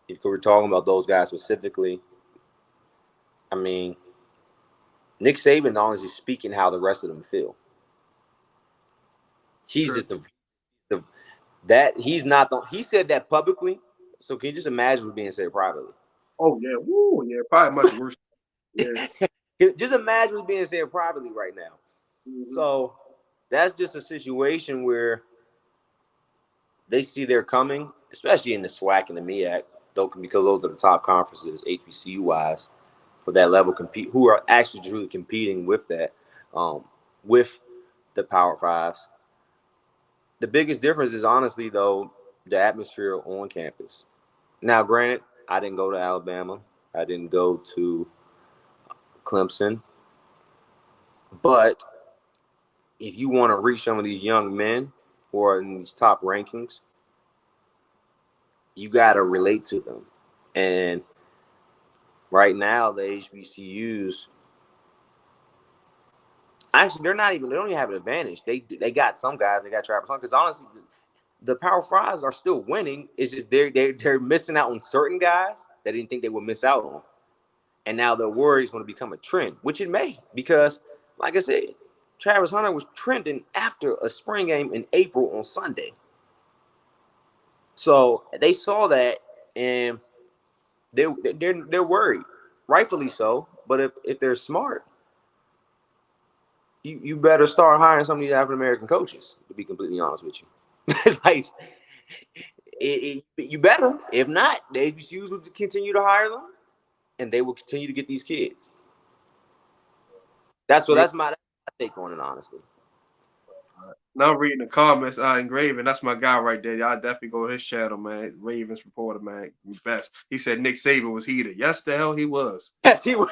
If we're talking about those guys specifically, I mean, Nick Saban honestly speaking how the rest of them feel. He's just he's not the. He said that publicly. So can you just imagine what's being said privately? Oh yeah, woo, yeah, probably much worse. Yeah. Just imagine what's being said privately right now. Mm-hmm. So that's just a situation where they see they're coming, especially in the SWAC and the MEAC, though, because those are the top conferences, HBCU wise, for that level compete, who are actually truly competing with that, with the Power Fives. The biggest difference is honestly, though, the atmosphere on campus. Now, granted, I didn't go to Alabama. I didn't go to Clemson. But if you want to reach some of these young men who are in these top rankings, you got to relate to them. And right now, the HBCUs, actually, they don't even have an advantage. They got some guys. They got Travis Hunt. Because honestly, the Power Fives are still winning. It's just they're missing out on certain guys that they didn't think they would miss out on. And now they're worried it's going to become a trend, which it may. Because, like I said, Travis Hunter was trending after a spring game in April on Sunday. So they saw that, and they're worried, rightfully so. But if they're smart, you better start hiring some of these African American coaches. To be completely honest with you, like you better. If not, the HBCUs will continue to hire them, and they will continue to get these kids. That's my take on it, honestly. Now reading the comments, Engraven, that's my guy right there. Y'all definitely go to his channel, man. Ravens reporter, man. Best. He said Nick Saban was heated. Yes, the hell he was. Yes, he was.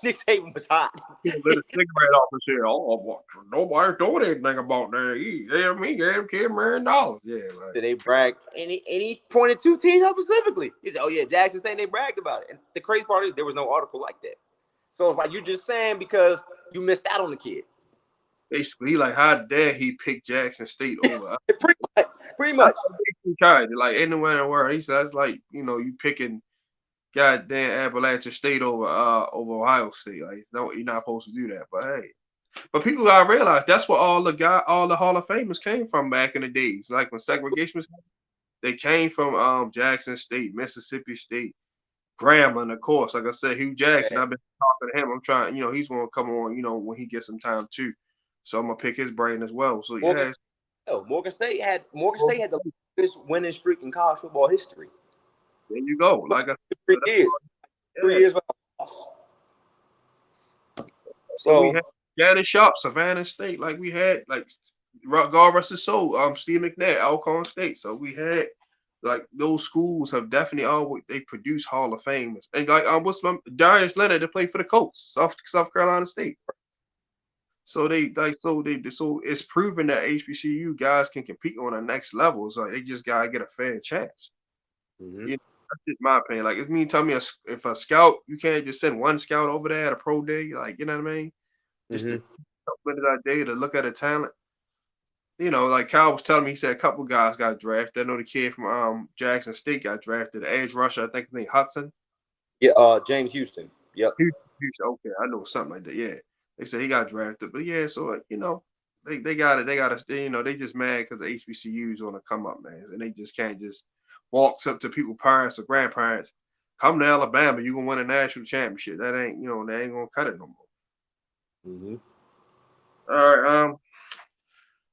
Nick Saban was hot. He lit a cigarette off his head. Oh, nobody told anything about that. He gave him $1 million. Yeah, right. Did they brag? And he pointed two teams up specifically. He said, "Oh yeah, Jackson State." They bragged about it. And the crazy part is there was no article like that. So it's like you're just saying because you missed out on the kid. Basically, like, how dare he pick Jackson State over? pretty much. Like anywhere in the world, he says, like, you picking goddamn Appalachian State over Ohio State. Like, no, you're not supposed to do that. But hey, people gotta realize that's where all the Hall of Famers came from back in the days. Like when segregation was, they came from Jackson State, Mississippi State, Grambling, of course. Like I said, Hugh Jackson. I've been talking to him. I'm trying, he's gonna come on, when he gets some time too. So I'm gonna pick his brain as well. So Morgan State had the longest winning streak in college football history. There you go. Like I said, 3 years without loss. So we had Shannon Sharp, Savannah State, like we had, like God rest his soul, Steve McNair, Alcorn State. So we had like those schools have definitely always they produce Hall of Famers. And like what's Darius Leonard that played for the Colts, South Carolina State. So so it's proven that HBCU guys can compete on the next level. So they just gotta get a fair chance. Mm-hmm. You know, that's just my opinion. Like, it's me tell me if a scout, you can't just send one scout over there at a pro day, like, you know what I mean? Just to Mm-hmm. look at that day to look at the talent. You know, like Kyle was telling me, he said a couple guys got drafted. I know the kid from Jackson State got drafted, the edge rusher, I think his name Hudson. Yeah, James Houston. Yep. Okay, I know something like that. Yeah, they said he got drafted, but yeah, so you know, they got it. They got to, you know, they just mad because the HBCUs on the come up, man, and they just can't just walk up to people, parents or grandparents, come to Alabama, you gonna win a national championship. That ain't, you know, they ain't gonna cut it no more. Mm-hmm. All right,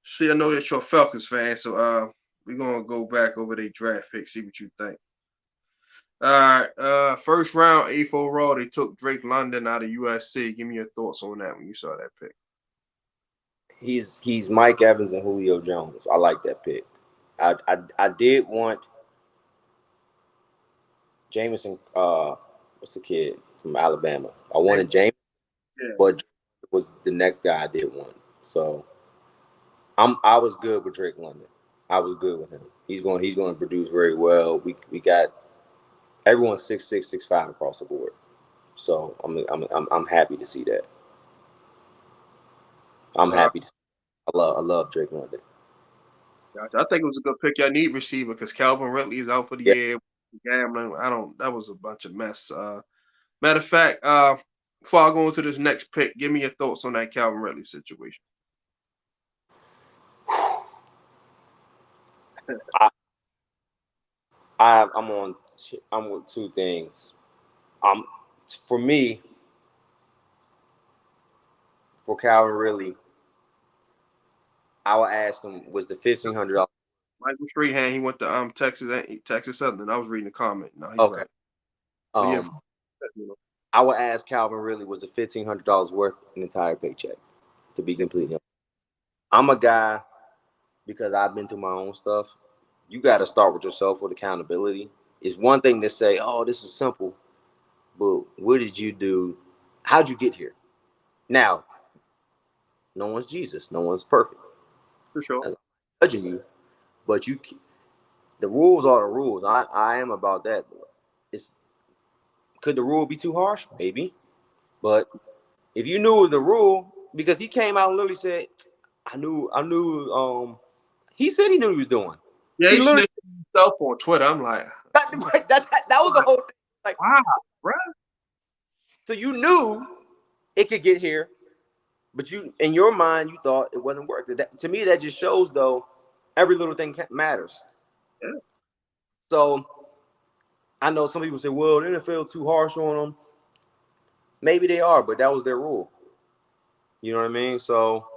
see, I know that you're a Falcons fan, so we're gonna go back over their draft pick, see what you think. All right, first round, 8th overall, they took Drake London out of USC. Give me your thoughts on that when you saw that pick. He's Mike Evans and Julio Jones. I like that pick. I did want Jameson. What's the kid from Alabama? I wanted James, Yeah. but was the next guy I did want. So I was good with Drake London. I was good with him. He's going to produce very well. We got everyone 6'6", 6'5" across the board. So I'm happy to see that. I'm happy to see. I love Drake London. Gotcha. I think it was a good pick. I need receiver because Calvin Ridley is out for the Yeah. year. Gambling. That was a bunch of mess. Matter of fact, before I go into this next pick, give me your thoughts on that Calvin Ridley situation. I'm with two things. For me, for Calvin Ridley, I would ask him, was the $1,500? Michael Strahan, he went to Texas Southern. I was reading the comment. No, he's Okay. right. But yeah, I would ask Calvin Ridley, was the $1,500 worth an entire paycheck? To be completely honest, I'm a guy, because I've been through my own stuff. You got to start with yourself with accountability. It's one thing to say, "Oh, this is simple," but what did you do? How'd you get here? Now, no one's Jesus. No one's perfect. for sure. I'm judging you, but the rules are the rules. I am about that. Could the rule be too harsh? Maybe, but if you knew it was the rule, because he came out and literally said, I knew. He said he knew what he was doing. Yeah, He he literally snitched himself on Twitter. I'm like, that was the whole thing. Like, wow, bro. so you knew it could get here, but you, in your mind, you thought it wasn't worth it. To me, that just shows, though, every little thing matters. Yeah. So I know some people say, well, the NFL too harsh on them. Maybe they are, but that was their rule. You know what I mean? So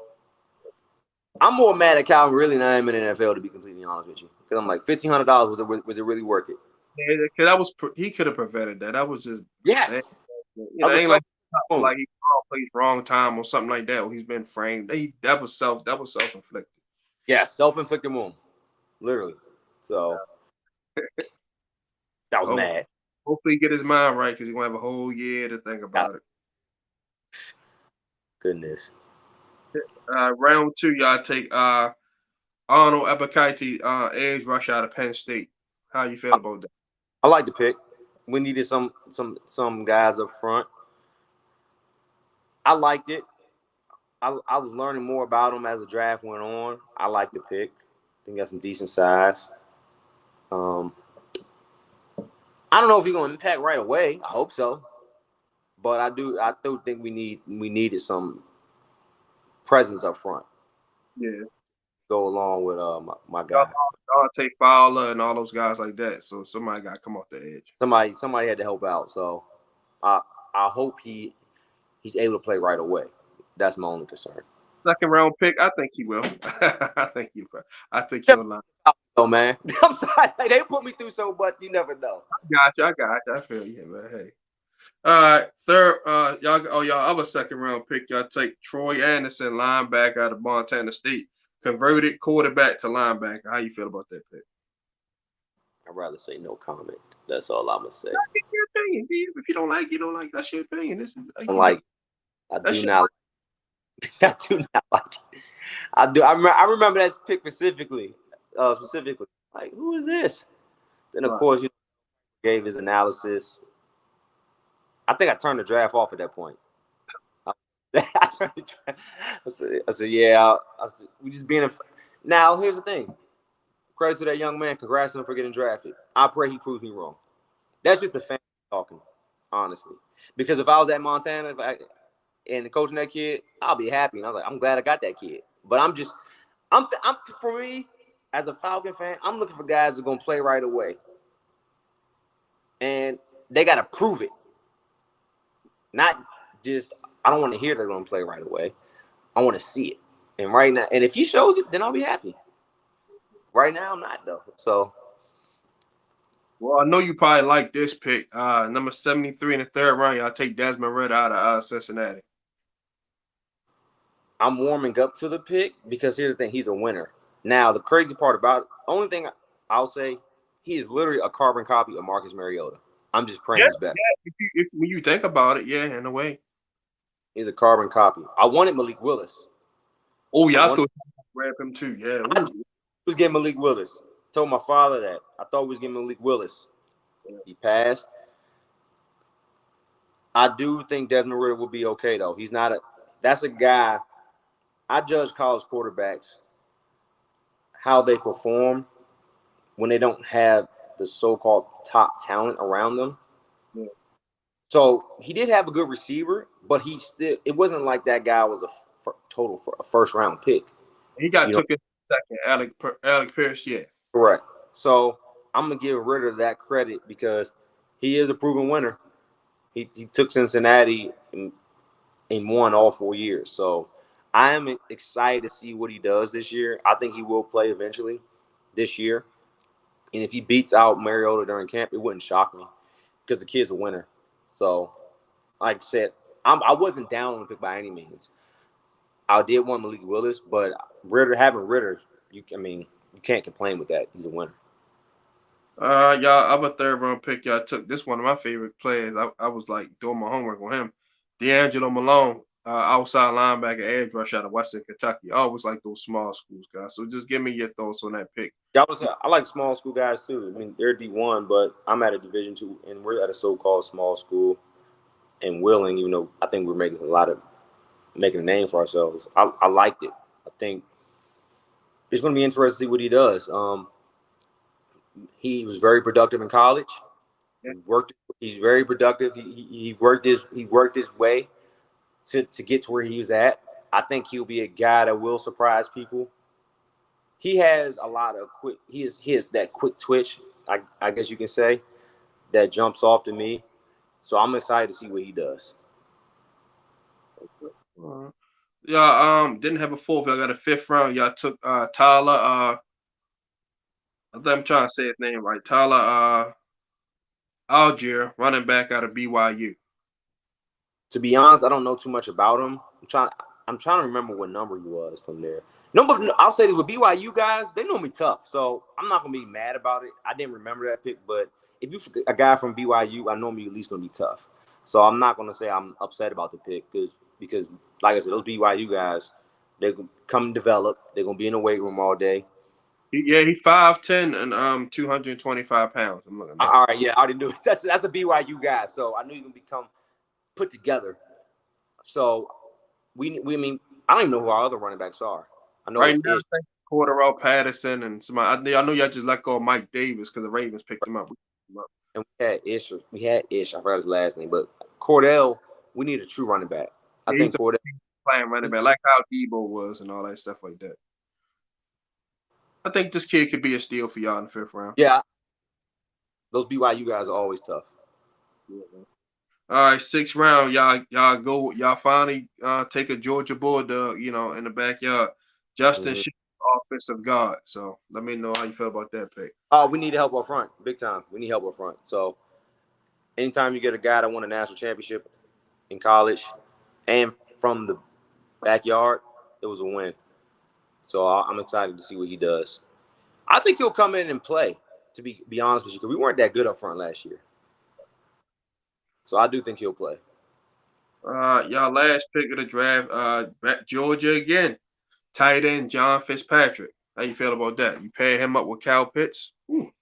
I'm more mad at Calvin really than I am in the NFL, to be completely honest with you. Because I'm like, $1,500, was it really worth it? Yeah, because he could have prevented that. That was just Yes. you know, That was ain't a like he plays wrong time or something like that. Or he's been framed. That was self-inflicted. Yeah, self-inflicted wound, literally. So that was mad. Hopefully, he get his mind right because he's gonna have a whole year to think about it. Goodness. Round 2, y'all take Arnold Hbcus, edge rush out of Penn State. How you feel about that? I like the pick. We needed some guys up front. I liked it. I was learning more about him as the draft went on. I like the pick. I think he got some decent size. I don't know if he's gonna impact right away. I hope so, but I do think we needed some presence up front. Yeah, go along with my guy. Y'all take Fowler and all those guys like that. So somebody got to come off the edge. Somebody had to help out. So I hope he's able to play right away. That's my only concern. Second round pick, I think he will. I think he'll line. Oh man, I'm sorry. Like, they put me through so much. You never know. I got you. I feel you, man. Hey. All right, third. Y'all other second round pick. Y'all take Troy Anderson, linebacker out of Montana State, converted quarterback to linebacker. How you feel about that pick? I'd rather say no comment. That's all I'm gonna say. That's your opinion. If you don't like, you don't like. That's your opinion. This is I'm like, I that's do not. I do not like it. I remember that pick specifically. Like, who is this? Then of course, gave his analysis. I think I turned the draft off at that point. I turned the draft. I said, yeah. I said, we just being. Now here's the thing. Credit to that young man. Congrats on him for getting drafted. I pray he proves me wrong. That's just the fan talking, honestly. Because if I was at Montana and coaching that kid, I'll be happy. And I was like, I'm glad I got that kid. But I'm for me as a Falcon fan, I'm looking for guys who are gonna play right away, and they got to prove it. Not just I don't want to hear they're gonna play right away. I want to see it. And right now, and if he shows it, then I'll be happy. Right now, I'm not though. So. Well, I know you probably like this pick. Number 73 in the third round, y'all take Desmond Ridder out of Cincinnati. I'm warming up to the pick because here's the thing: he's a winner. Now, the crazy part about it, only thing I'll say, he is literally a carbon copy of Marcus Mariota. I'm just praying he's better. Yeah, when you think about it, yeah, in a way. He's a carbon copy. I wanted Malik Willis. Oh, yeah, I thought you grab him too. Yeah. I was getting Malik Willis. Told my father that. I thought we was getting Malik Willis. He passed. I do think Desmond Ridder will be okay, though. He's not that's a guy. I judge college quarterbacks how they perform when they don't have the so-called top talent around them. Yeah. So he did have a good receiver, but it wasn't like that guy was a first-round pick. He got took in second, Alec Pierce, yeah. Correct. So I'm going to give Ridder that credit because he is a proven winner. He took Cincinnati and won all 4 years. So I am excited to see what he does this year. I think he will play eventually this year. And if he beats out Mariota during camp, it wouldn't shock me because the kid's a winner. So, like I said, I wasn't down on the pick by any means. I did want Malik Willis, but having Ridder, you can't complain with that. He's a winner. Y'all, I'm a third round pick. Y'all took this one of my favorite players. I was like doing my homework on him. Deangelo Malone, outside linebacker, edge rush out of Western Kentucky. I always like those small schools guys. So just give me your thoughts on that pick. Yeah, I like small school guys too. I mean, they're D1, but I'm at a Division II, and we're at a so-called small school in Wheeling. Even though I think we're making a name for ourselves. I liked it. I think it's going to be interesting to see what he does. He was very productive in college. Yeah. He's very productive. He worked his way to get to where he was at. I think he'll be a guy that will surprise people. He has a lot of quick. He has that quick twitch. I guess you can say that jumps off to me. So I'm excited to see what he does. Yeah. Didn't have a fourth. I got a fifth round. Y'all took Tyler. I think I'm trying to say his name right. Tyler Algier, running back out of BYU. To be honest, I don't know too much about him. I'm trying to remember what number he was from there. No, but I'll say this with BYU guys, they know me tough, so I'm not gonna be mad about it. I didn't remember that pick, but if you're a guy from BYU, I know me at least gonna be tough. So I'm not gonna say I'm upset about the pick because like I said, those BYU guys, they come and develop. They're gonna be in the weight room all day. He's 5'10" and 225 pounds. I'm looking. All right, yeah, I already knew it. That's the BYU guy. So I knew you're gonna become put together. So I mean, I don't even know who our other running backs are. I know right now, Cordarrelle Patterson and somebody. I know y'all just let go of Mike Davis because the Ravens picked him up. And we had Ish. I forgot his last name, but Cordell. We need a true running back. I think Cordell playing running back like how Debo was and all that stuff like that. I think this kid could be a steal for y'all in the fifth round. Yeah, those BYU guys are always tough. Yeah, all right, sixth round, y'all finally take a Georgia Bulldog, in the backyard. Justin Shea, offensive guard. So let me know how you feel about that pick. Oh, we need help up front, big time. We need help up front. So anytime you get a guy that won a national championship in college and from the backyard, it was a win. So I'm excited to see what he does. I think he'll come in and play. to be honest with you, because we weren't that good up front last year. So I do think he'll play. Y'all last pick of the draft, Georgia again. Tight end John Fitzpatrick. How you feel about that? You pair him up with Cal Pitts? Ooh.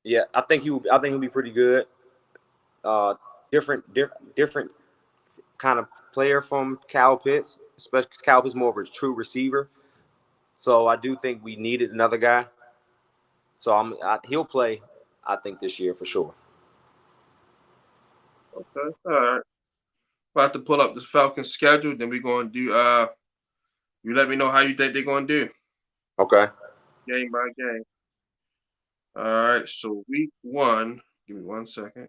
Yeah, I think he'll be pretty good. Different kind of player from Cal Pitts, especially because Cal Pitts is more of a true receiver. So I do think we needed another guy. So he'll play, I think, this year for sure. Okay, all right. About to pull up this Falcon schedule, then we're gonna do you let me know how you think they're gonna do. Okay. Game by game. All right, so week 1, give me 1 second.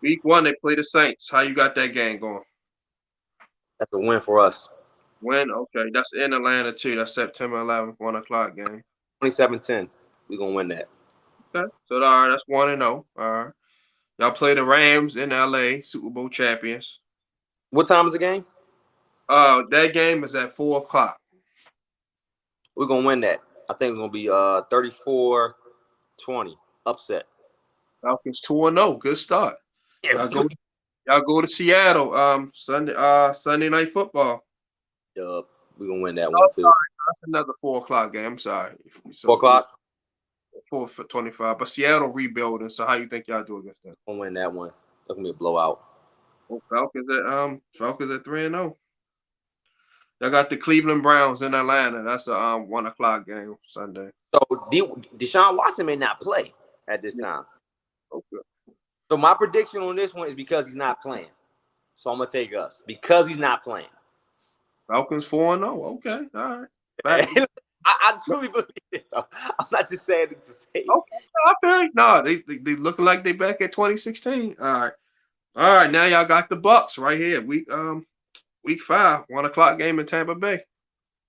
Week 1, they play the Saints. How you got that game going? That's a win for us. Win? Okay, that's in Atlanta too. That's September 11th, 1 o'clock game. 27-10. We're going to win that. Okay, so all right, that's 1-0. All right. Y'all play the Rams in LA, Super Bowl champions. What time is the game? That game is at 4 o'clock. We're going to win that. I think it's going to be 34-20. Upset. Falcons 2-0. Good start. Y'all go to Seattle. Sunday night football. We're gonna win that one too. That's another 4 o'clock game. I'm sorry. 4 o'clock. 4:25. But Seattle rebuilding. So how you think y'all do against them? We'll win that one. That's gonna be a blowout. Well, Falcons at 3-0. Y'all got the Cleveland Browns in Atlanta. That's a 1 o'clock game Sunday. So Deshaun Watson may not play at this time. Okay. So my prediction on this one is because he's not playing. So I'm gonna take us because he's not playing. Falcons 4-0. Okay, all right. I truly believe it. Though. I'm not just saying it to say it. Okay, I feel like no, they looking like they back at 2016. All right. Now y'all got the Bucks right here. Week 5, 1 o'clock game in Tampa Bay.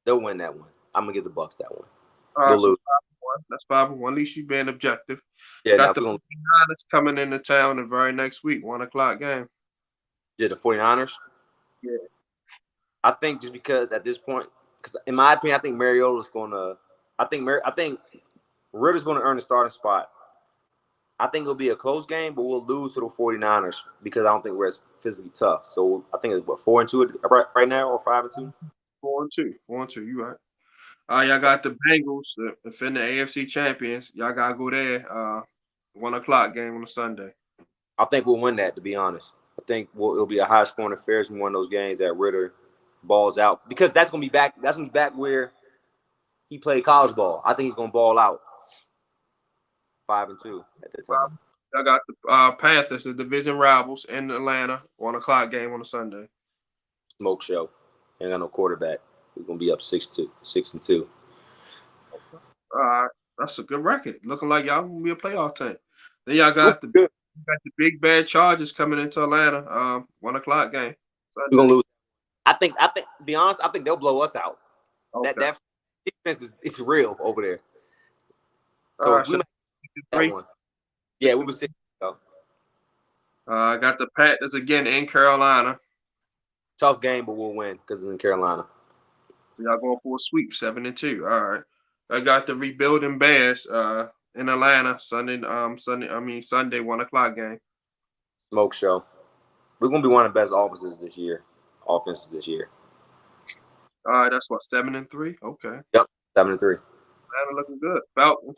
They'll win that one. I'm gonna give the Bucks that one. They'll lose. That's 5-1. At least you being objective. Yeah, got the 49ers coming into town the very next week, 1 o'clock game. Yeah, the 49ers? Yeah. I think just because at this point, because in my opinion, I think Mariota's gonna I think Ritter's gonna earn the starting spot. I think it'll be a close game, but we'll lose to the 49ers because I don't think we're as physically tough. So I think it's 4-2 right now or 5-2? 4-2. 4-2, you right. Y'all got the Bengals, the defending AFC champions. Y'all gotta go there. 1 o'clock game on a Sunday. I think we'll win that, to be honest. I think it'll be a high scoring affair in one of those games that Ritter balls out because that's gonna be back. That's gonna be back where he played college ball. I think he's gonna ball out 5-2 at the time. I got the Panthers, the division rivals in Atlanta, 1 o'clock game on a Sunday. Smoke show. Ain't got no quarterback. We're gonna be up 6-2. All right, that's a good record. Looking like y'all gonna be a playoff team. Then y'all got the big bad Chargers coming into Atlanta. 1 o'clock game. We're gonna lose. I think. To be honest, I think they'll blow us out. Okay. That defense is real over there. So we might that one. Yeah, we will see. I got the Panthers again in Carolina. Tough game, but we'll win because it's in Carolina. Y'all going for a sweep, 7-2. All right. I got the rebuilding Bears in Atlanta Sunday, 1 o'clock game. Smoke show. We're gonna be one of the best offenses this year. All right, that's what 7-3. Okay. Yep, 7-3. Atlanta looking good. Falcons.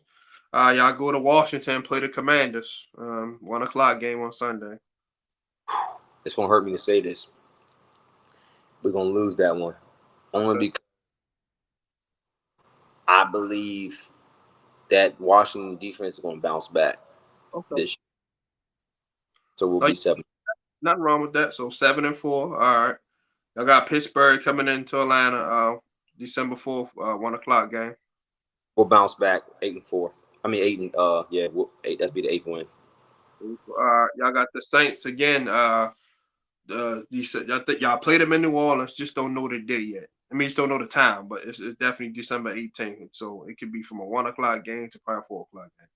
Y'all go to Washington, play the Commanders. 1 o'clock game on Sunday. It's gonna hurt me to say this. We're gonna lose that one. Only because I believe that Washington defense is gonna bounce back this year. So we'll be 7. Nothing wrong with that. So 7-4. All right. I got Pittsburgh coming into Atlanta December 4th, 1 o'clock game. We'll bounce back 8-4. I mean 8. That'd be the 8th win. Y'all got the Saints again. Y'all played them in New Orleans, just don't know the day yet. I mean, just don't know the time, but it's definitely December 18th. So it could be from a 1 o'clock game to probably 4 o'clock game.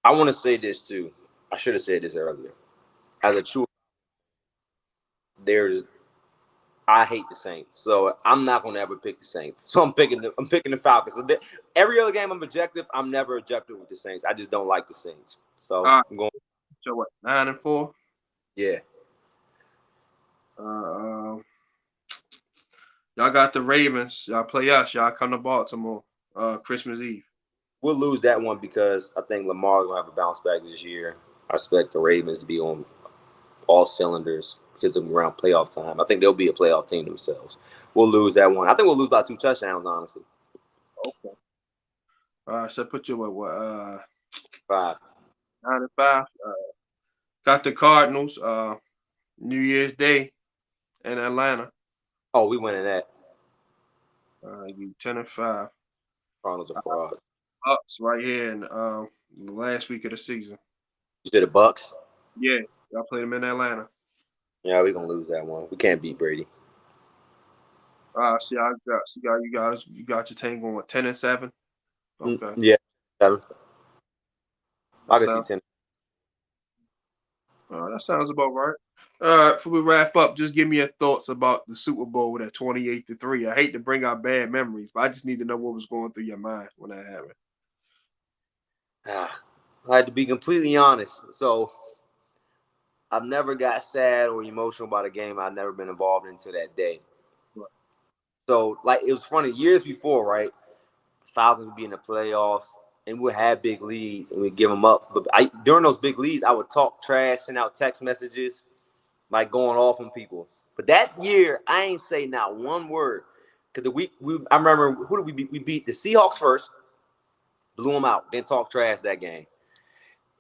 I want to say this too. I should have said this earlier. As a true, there's I hate the Saints, so I'm not gonna ever pick the Saints. So I'm picking the Falcons. So every other game I'm objective. I'm never objective with the Saints. I just don't like the Saints. So All right. I'm going. So what? 9-4. Yeah, Y'all got the Ravens. Y'all play us. Y'all come to Baltimore. Christmas Eve. we'll lose that one because I think Lamar's gonna have a bounce back this year. I expect the Ravens to be on all cylinders because of around playoff time. I think they'll be a playoff team themselves. We'll lose that one. I think we'll lose by 2 touchdowns, honestly. Okay. So put you at what? 5. 9-5. Got the Cardinals. New Year's Day in Atlanta. Oh, we winning that. You 10-5. Cardinals are frauds. Bucks right here in the last week of the season. You said the Bucks? Yeah, y'all played them in Atlanta. Yeah, we're gonna lose that one. We can't beat Brady. You got your team going 10-7. Okay. Yeah, 7. I can see Sounds- 10. that sounds about right. Before we wrap up, just give me your thoughts about the Super Bowl at 28-3. I hate to bring out bad memories, but I just need to know what was going through your mind when that happened. I had to be completely honest. So I've never got sad or emotional about a game I've never been involved in until that day. Right. So, like, it was funny. Years before, right, Falcons would be in the playoffs, and we would have big leads, and we'd give them up. But during those big leads, I would talk trash, send out text messages, like going off on people. But that year, I ain't say not one word. Because I remember, who did we beat? We beat the Seahawks first, blew them out, then talk trash that game.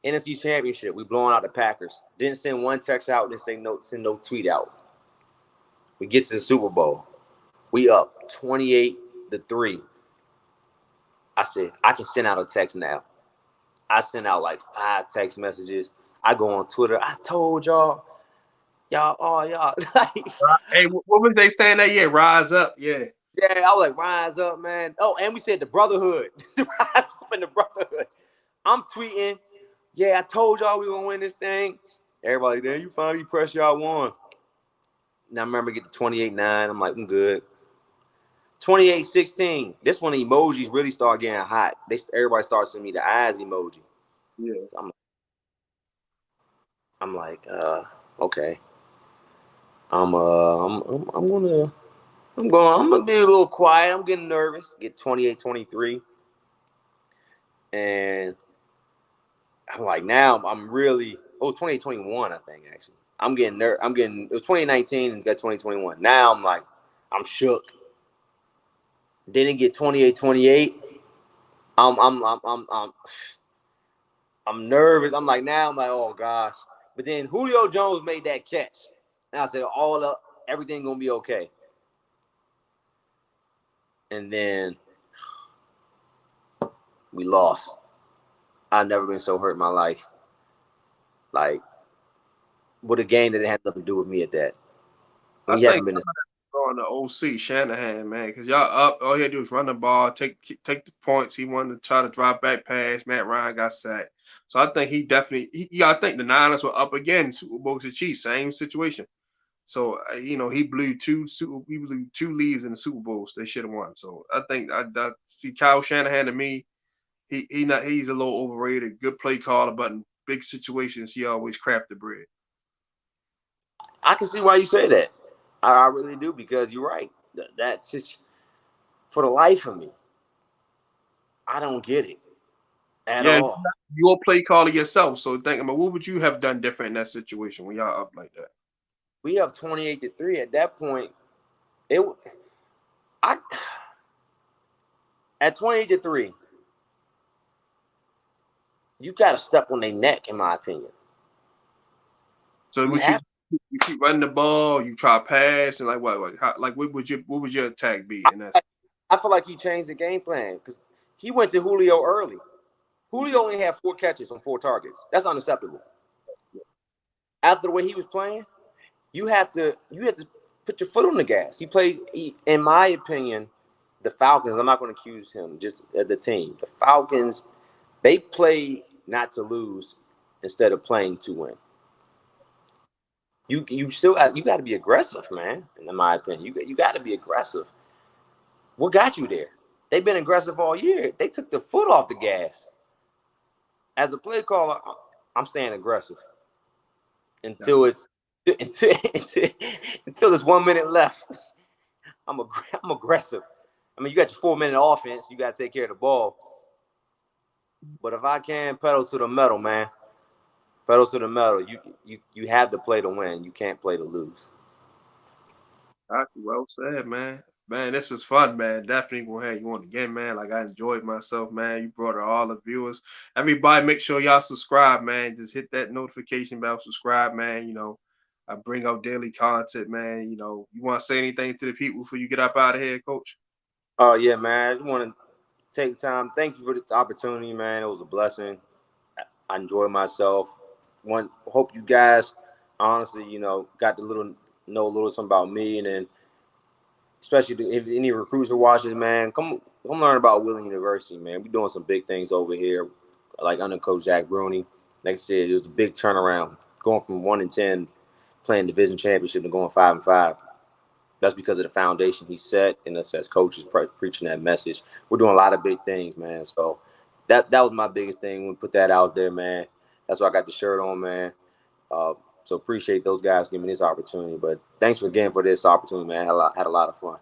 NFC Championship, we blowing out the Packers. Didn't send one text out, didn't send no tweet out. We get to the Super Bowl. We up 28-3. I said, I can send out a text now. I sent out like 5 text messages. I go on Twitter. I told y'all. Y'all. Hey, what was they saying that year? Rise up, yeah. Yeah, I was like, rise up, man. Oh, and we said the brotherhood. Rise up in the brotherhood. I'm tweeting. Yeah, I told y'all we were going to win this thing. Everybody, there, you finally press y'all won. Now I remember get to 28-9. I'm like, I'm good. 28-16. This one, the emojis really start getting hot. Everybody starts sending me the eyes emoji. Yeah. I'm like, okay. I'm gonna be a little quiet. I'm getting nervous. Get 28-23. And I'm like, now I'm really, it was 2021, I think, actually. It was 2019 and got 2021. Now I'm like, I'm shook. Didn't get 28-28. I'm nervous. I'm like, oh gosh. But then Julio Jones made that catch. And I said, everything gonna be okay. And then we lost. I've never been so hurt in my life. Like, with a game that didn't have nothing to do with me at that. I think on the OC Shanahan, man, because y'all up, all he had to do was run the ball, take the points. He wanted to try to drop back pass. Matt Ryan got sacked. So I think he definitely, I think the Niners were up again, Super Bowl to Chiefs, same situation. So he blew two leads in the Super Bowls they should have won. So I think I see Kyle Shanahan to me, he's a little overrated. Good play caller, but in big situations he always crap the bread. I can see why you say that. I really do, because you're right. That's it. For the life of me, I don't get it at all. You're a play caller yourself, so think about what would you have done different in that situation when y'all up like that? We up 28-3 at that point. At 28-3, you got to step on their neck, in my opinion. So you keep running the ball, you try to pass, and like what would your attack be? I feel like he changed the game plan because he went to Julio early. Julio only had 4 catches on 4 targets. That's unacceptable. After the way he was playing, you have to put your foot on the gas. In my opinion, the Falcons, I'm not going to accuse him, just the team. The Falcons, they play not to lose instead of playing to win. you still got to be aggressive, man. In my opinion, you got to be aggressive. What got you there? They've been aggressive all year. They took the foot off the gas. As a play caller, I'm staying aggressive until it's until there's 1 minute left. I'm aggressive. I mean, you got your 4-minute offense. You got to take care of the ball. But if I can, pedal to the metal, man. Pedal to the metal. You have to play to win. You can't play to lose. Well said, man. Man, this was fun, man. Definitely gonna have you on again, man. Like I enjoyed myself, man. You brought all the viewers. Everybody, make sure y'all subscribe, man. Just hit that notification bell, subscribe, man. I bring out daily content, man. You want to say anything to the people before you get up out of here, Coach? Oh yeah, man. I just want to take time. Thank you for this opportunity, man. It was a blessing. I enjoyed myself. Hope you guys, honestly, got to know a little something about me, and then especially if any recruits are watching, man, come learn about Wheeling University, man. We're doing some big things over here, like under Coach Jack Bruni. Like I said, it was a big turnaround, going from 1-10 playing division championship to going 5-5. That's because of the foundation he set, and us as coaches preaching that message. We're doing a lot of big things, man. So that was my biggest thing. We put that out there, man. That's why I got the shirt on, man. So appreciate those guys giving me this opportunity. But thanks again for this opportunity, man. Had a lot of fun.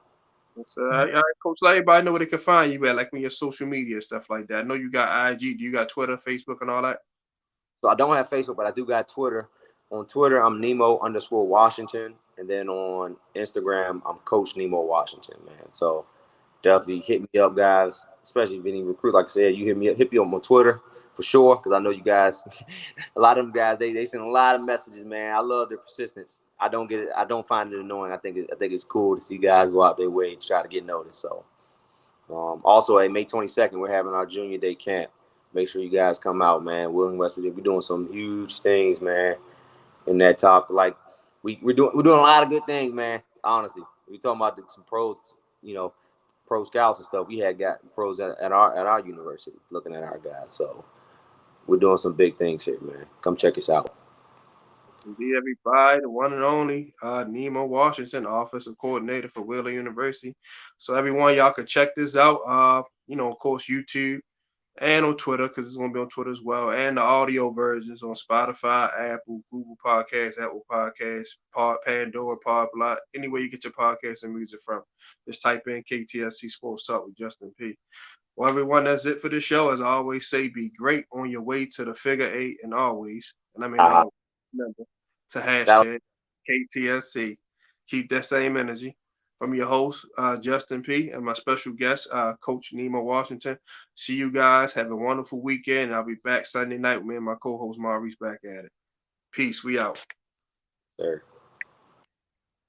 So, all right, Coach, let everybody know where they can find you at, like on your social media stuff like that. I know you got IG. Do you got Twitter, Facebook, and all that? So I don't have Facebook, but I do got Twitter. On Twitter, I'm Nemo_Washington. And then on Instagram, I'm Coach Nemo Washington, man. So definitely hit me up, guys. Especially if any recruit, like I said, you hit me up on Twitter for sure, because I know you guys. A lot of them guys, they send a lot of messages, man. I love their persistence. I don't get it. I don't find it annoying. I think it's cool to see guys go out their way to try to get noticed. So, also, May 22nd, we're having our junior day camp. Make sure you guys come out, man. Wheeling, West Virginia, we're doing some huge things, man. In that top, like we're doing a lot of good things, man. Honestly, we talking about some pros, pro scouts and stuff. We had got pros at our university looking at our guys. So we're doing some big things here, man. Come check us out. Yes, indeed, everybody, the one and only Nemo Washington, offensive coordinator for Wheeler University. So everyone, y'all could check this out. Of course, YouTube and on Twitter, because it's gonna be on Twitter as well, and the audio versions on Spotify, Apple, Google Podcasts, Apple Podcasts, Pandora, Podblock, anywhere you get your podcasts and music from. Just type in KTSC Sports Talk with Justin P. Well, everyone, that's it for the show. As I always say, be great on your way to the figure eight, and always, and I mean always, remember to That hashtag KTSC. Keep that same energy. From your host, Justin P., and my special guest, Coach Nemo Washington. See you guys. Have a wonderful weekend. I'll be back Sunday night with me and my co-host Maurice back at it. Peace. We out. sir.